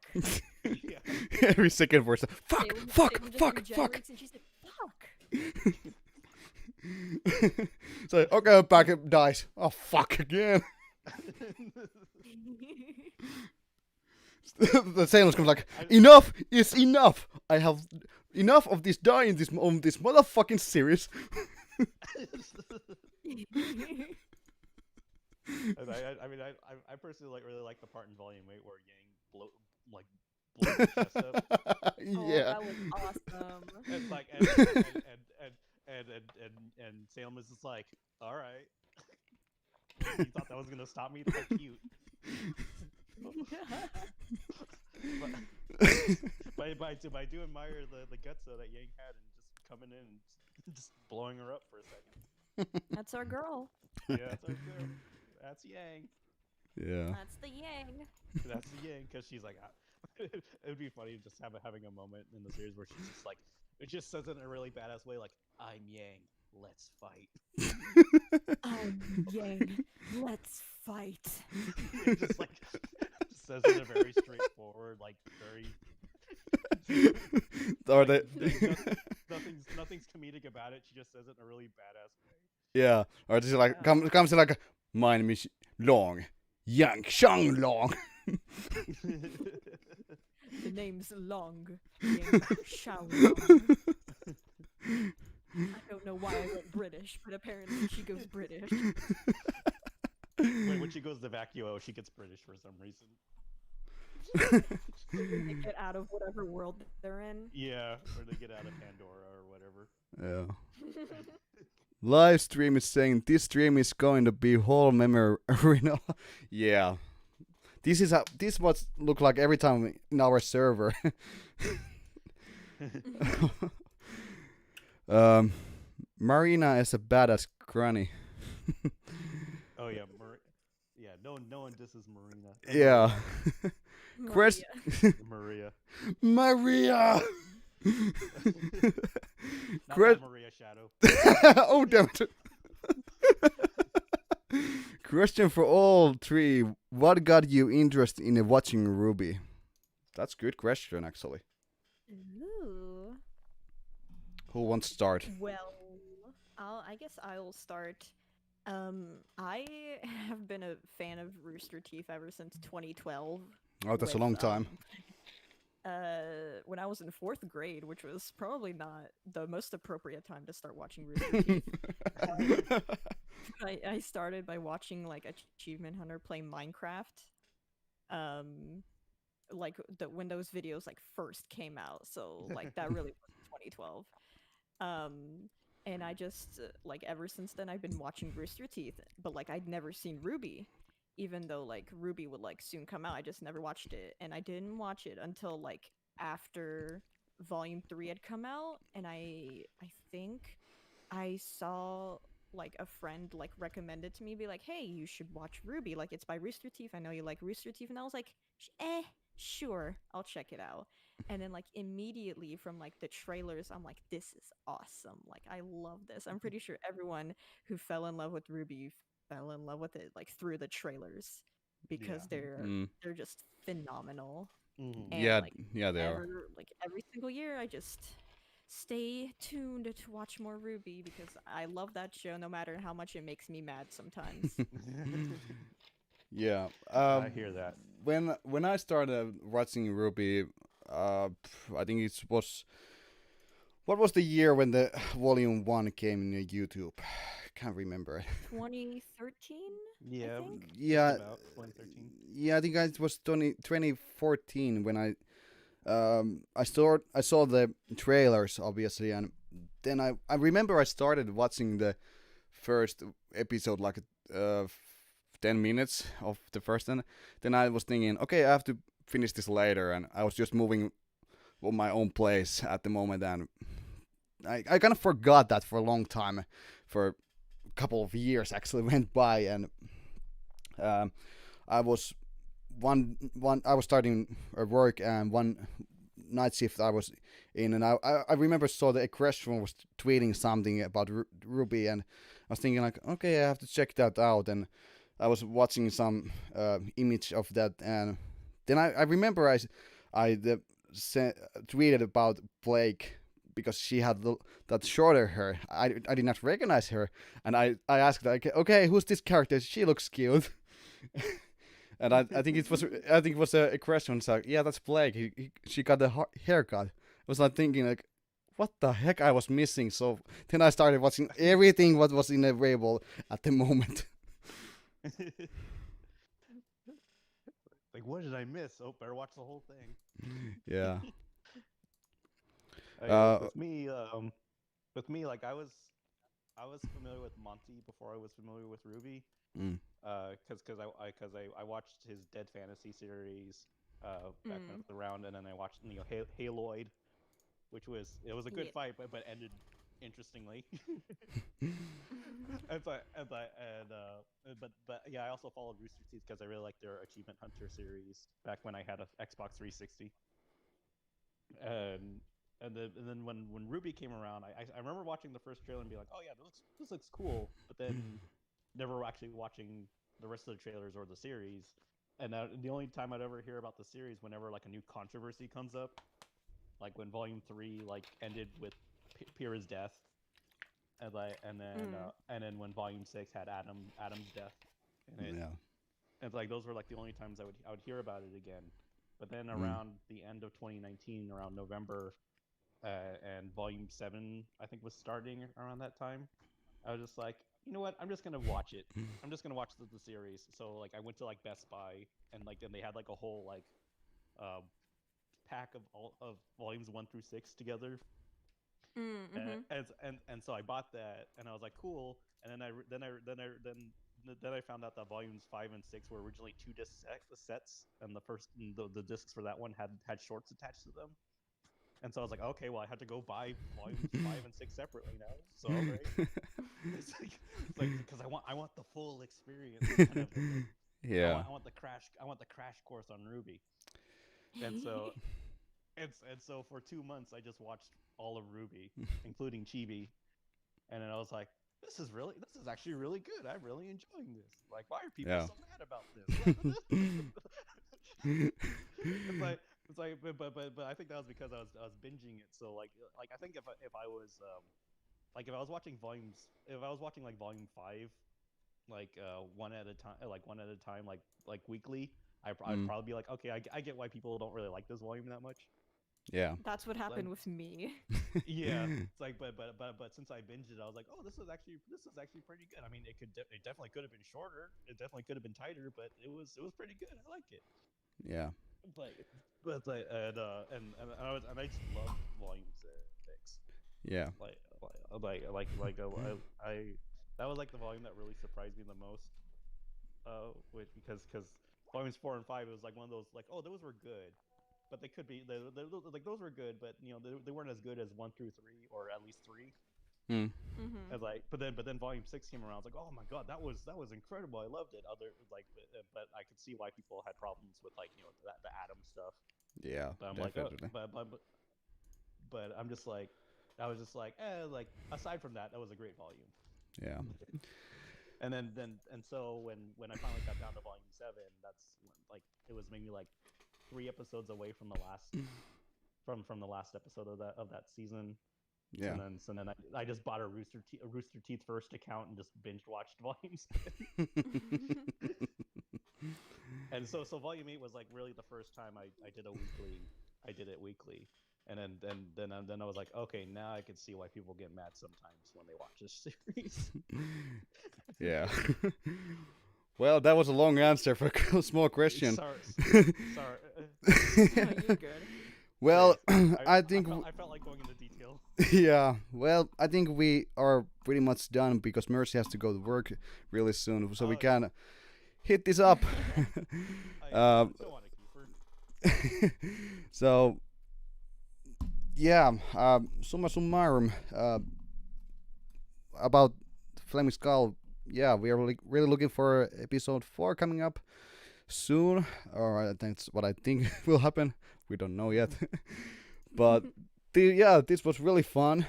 Yeah. Every second verse. Fuck, Salem just fuck. regenerates and she's like, fuck. So okay, back up dies. Oh fuck again. The Salem's comes like, enough is enough. I have enough of this dying this motherfucking series. I personally really like the part in Volume 8 where Yang blows his chest up. Oh, Yeah. that was awesome. It's like and Salem is just like, all right. You thought that was gonna stop me? That's cute. but I do admire the guts that Yang had and just coming in and just blowing her up for a second. That's our girl. Yeah, that's our girl. That's Yang. Yeah. That's the Yang. That's Yang, because she's like, it would be funny just having a moment in the series where she's just like, it just says it in a really badass way, like, I'm Yang, let's fight. I'm Yang. Let's fight. It just like says it in a very straightforward, like very. Or they Nothing's comedic about it. She just says it in a really badass way. yeah. Or just like comes in like my name is Long. Yang Shang Long. The name's Long. Yang Shao Long. I don't know why I went British, but apparently she goes British. When she goes to Vacuo, she gets British for some reason. They get out of whatever world they're in. Yeah, or they get out of Pandora or whatever. Yeah. Live stream is saying this stream is going to be whole memory arena. Yeah. This what look like every time in our server. Marina is a badass granny. Oh yeah, yeah. No one disses Marina. Yeah. Quest Maria. Maria. Not that Maria Shadow. Oh damn it. Question for all three: what got you interested in watching RWBY? That's a good question, actually. Ooh. Who wants to start? Well, I guess I'll start. I have been a fan of Rooster Teeth ever since 2012. Oh, that's a long time. When I was in 4th grade, which was probably not the most appropriate time to start watching Rooster Teeth. I started by watching like Achievement Hunter play Minecraft. Like when those videos like first came out, so like that really was 2012. And I just like ever since then I've been watching Rooster Teeth, but like I'd never seen RWBY, even though like RWBY would like soon come out. I just never watched it, and I didn't watch it until like after Volume 3 had come out, and I think I saw like a friend like recommended to me, be like, hey, you should watch RWBY, like it's by Rooster Teeth, I know you like Rooster Teeth, and I was like, sure, I'll check it out. And then like immediately from like the trailers, I'm like, this is awesome, like I love this. I'm pretty sure everyone who fell in love with RWBY fell in love with it like through the trailers, because they're just phenomenal. Mm-hmm. And, yeah, they are. Like every single year I just stay tuned to watch more RWBY, because I love that show no matter how much it makes me mad sometimes. Yeah, I hear that. When I started watching RWBY, I think it was, what was the year when the Volume 1 came in YouTube? Can't remember. 2013? Yeah. Yeah. About 2013. Yeah, I think it was 2014 when I saw the trailers, obviously, and then I remember I started watching the first episode, like 10 minutes of the first one. Then I was thinking, okay, I have to finish this later, and I was just moving on my own place at the moment, and I kind of forgot that for a long time. For a couple of years actually went by, and I was I was starting work, and one night shift I was in, and I remember saw the EquesTron was tweeting something about RWBY, and I was thinking like, okay, I have to check that out, and I was watching some image of that, and then I remember I tweeted about Blake, because she had that shorter hair. I did not recognize her, and I asked like, okay, who's this character? She looks cute. And I think it was a question. So yeah, that's Blake. She got the haircut. I was not thinking like, what the heck I was missing. So then I started watching everything what was available at the moment. Like, what did I miss? Oh, better watch the whole thing. Yeah. With me, like I was familiar with Monty before I was familiar with RWBY. Because I watched his Dead Fantasy series back when it was around, and then I watched Haloid, which was a good Yeah. fight, but ended interestingly. But yeah, I also followed Rooster Teeth because I really liked their Achievement Hunter series back when I had a Xbox 360. And and then when RWBY came around, I remember watching the first trailer and be like, oh yeah, this looks cool, but then never actually watching the rest of the trailers or the series. And the only time I'd ever hear about the series whenever like a new controversy comes up, like when Volume 3 like ended with Pyrrha's death, and then when Volume 6 had Adam's death in it. Yeah. And like those were like the only times I would hear about it again. But then around the end of 2019, around November, and Volume 7 I think was starting around that time, I was just like, you know what? I'm just gonna watch it. I'm just gonna watch the series. So like I went to like Best Buy and they had like a whole like uh, pack of all of volumes 1 through 6 together. And so I bought that and I was like, cool. And then I found out that volumes 5 and 6 were originally 2 disc sets, and the discs for that one had shorts attached to them. And so I was like, okay, well, I had to go buy volumes 5 and 6 separately now. So all right, it's like because I want the full experience. Kind of Yeah. I want the crash course on RWBY. And so and so for 2 months I just watched all of RWBY, including Chibi, and then I was like, this is actually really good. I'm really enjoying this. Like, why are people so mad about this? But I think that was because I was binging it. So like I think if I was like if I was watching like volume 5 like one at a time like weekly, I'd probably be like, okay, I get why people don't really like this volume that much. Yeah. That's what happened with me. Yeah, it's like but since I binged it, I was like, oh, this is actually pretty good. I mean, it definitely could have been shorter. It definitely could have been tighter, but it was pretty good. I like it. Yeah. But I just love volume 6. Yeah. I that was like the volume that really surprised me the most. Because volumes 4 and 5, it was like one of those like, oh, those were good, but they could be like those were good, but you know they weren't as good as 1 through 3 or at least 3. Mm. And like, but then volume 6 came around. I was like, oh my god, that was incredible. I loved it. But I could see why people had problems with like the Adam stuff. Yeah. But I'm Definitely. like, but I'm just like, I was just like, like aside from that, that was a great volume. Yeah. And so when I finally got down to volume 7, that's when, like it was maybe like 3 episodes away from the last from the last episode of that season. Yeah. So then I just bought a Rooster Teeth first account and just binge watched volumes. And so volume 8 was like really the first time I did it weekly. And then I was like, okay, now I can see why people get mad sometimes when they watch this series. Yeah. Well, that was a long answer for a small question. Sorry. No, you're good. Well, I think I felt like going into detail. yeah. Well, I think we are pretty much done because Mercy has to go to work really soon, so we can hit this up. I don't want to keep her. So yeah, summa summarum, about Flaming Skull. Yeah, we are really looking for episode 4 coming up soon, or that's what I think will happen. We don't know yet, but this was really fun.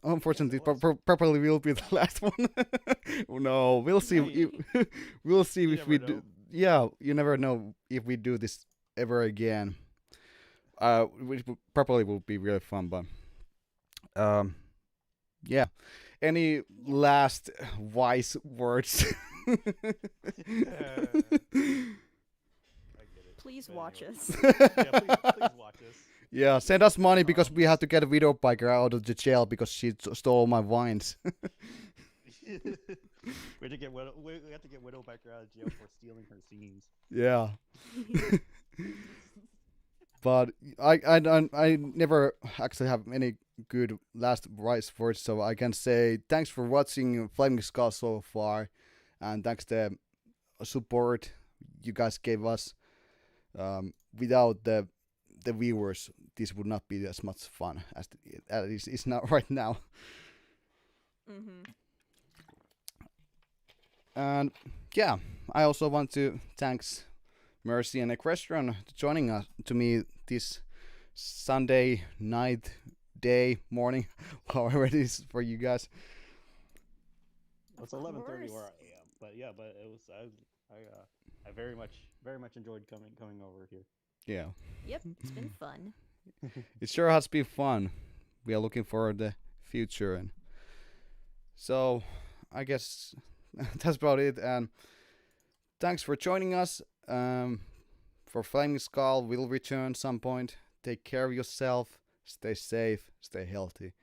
Unfortunately, probably will be the last one. No, we'll see. We'll see if we do. Yeah, you never know if we do this ever again. Which probably will be really fun, but yeah. Any last wise words? I get it. Please But watch anyway. us. Yeah, please watch us. Yeah, send us money because we have to get a widow biker out of the jail because she stole my wines. We have to get Widowbacker out of jail for stealing her scenes. Yeah. But I never actually have any good last wise words, so I can say thanks for watching Flaming Skull so far, and thanks the support you guys gave us. Without the viewers, this would not be as much fun as it is now right now. Mm-hmm. And yeah, I also want to thanks Mercy and EquesTron joining us to me this Sunday night, day, morning, however it is for you guys. It's Of 11:30 course. where I am, but yeah, but it was I very much enjoyed coming over here. Yeah, Yep. It's been fun. it sure has been fun. We are looking forward to the future, and so I guess that's about it. And thanks for joining us. For Flaming Skull, we'll return some point. Take care of yourself. Stay safe. Stay healthy,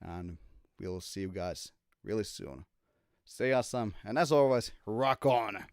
and we'll see you guys really soon. Stay awesome, and as always, rock on!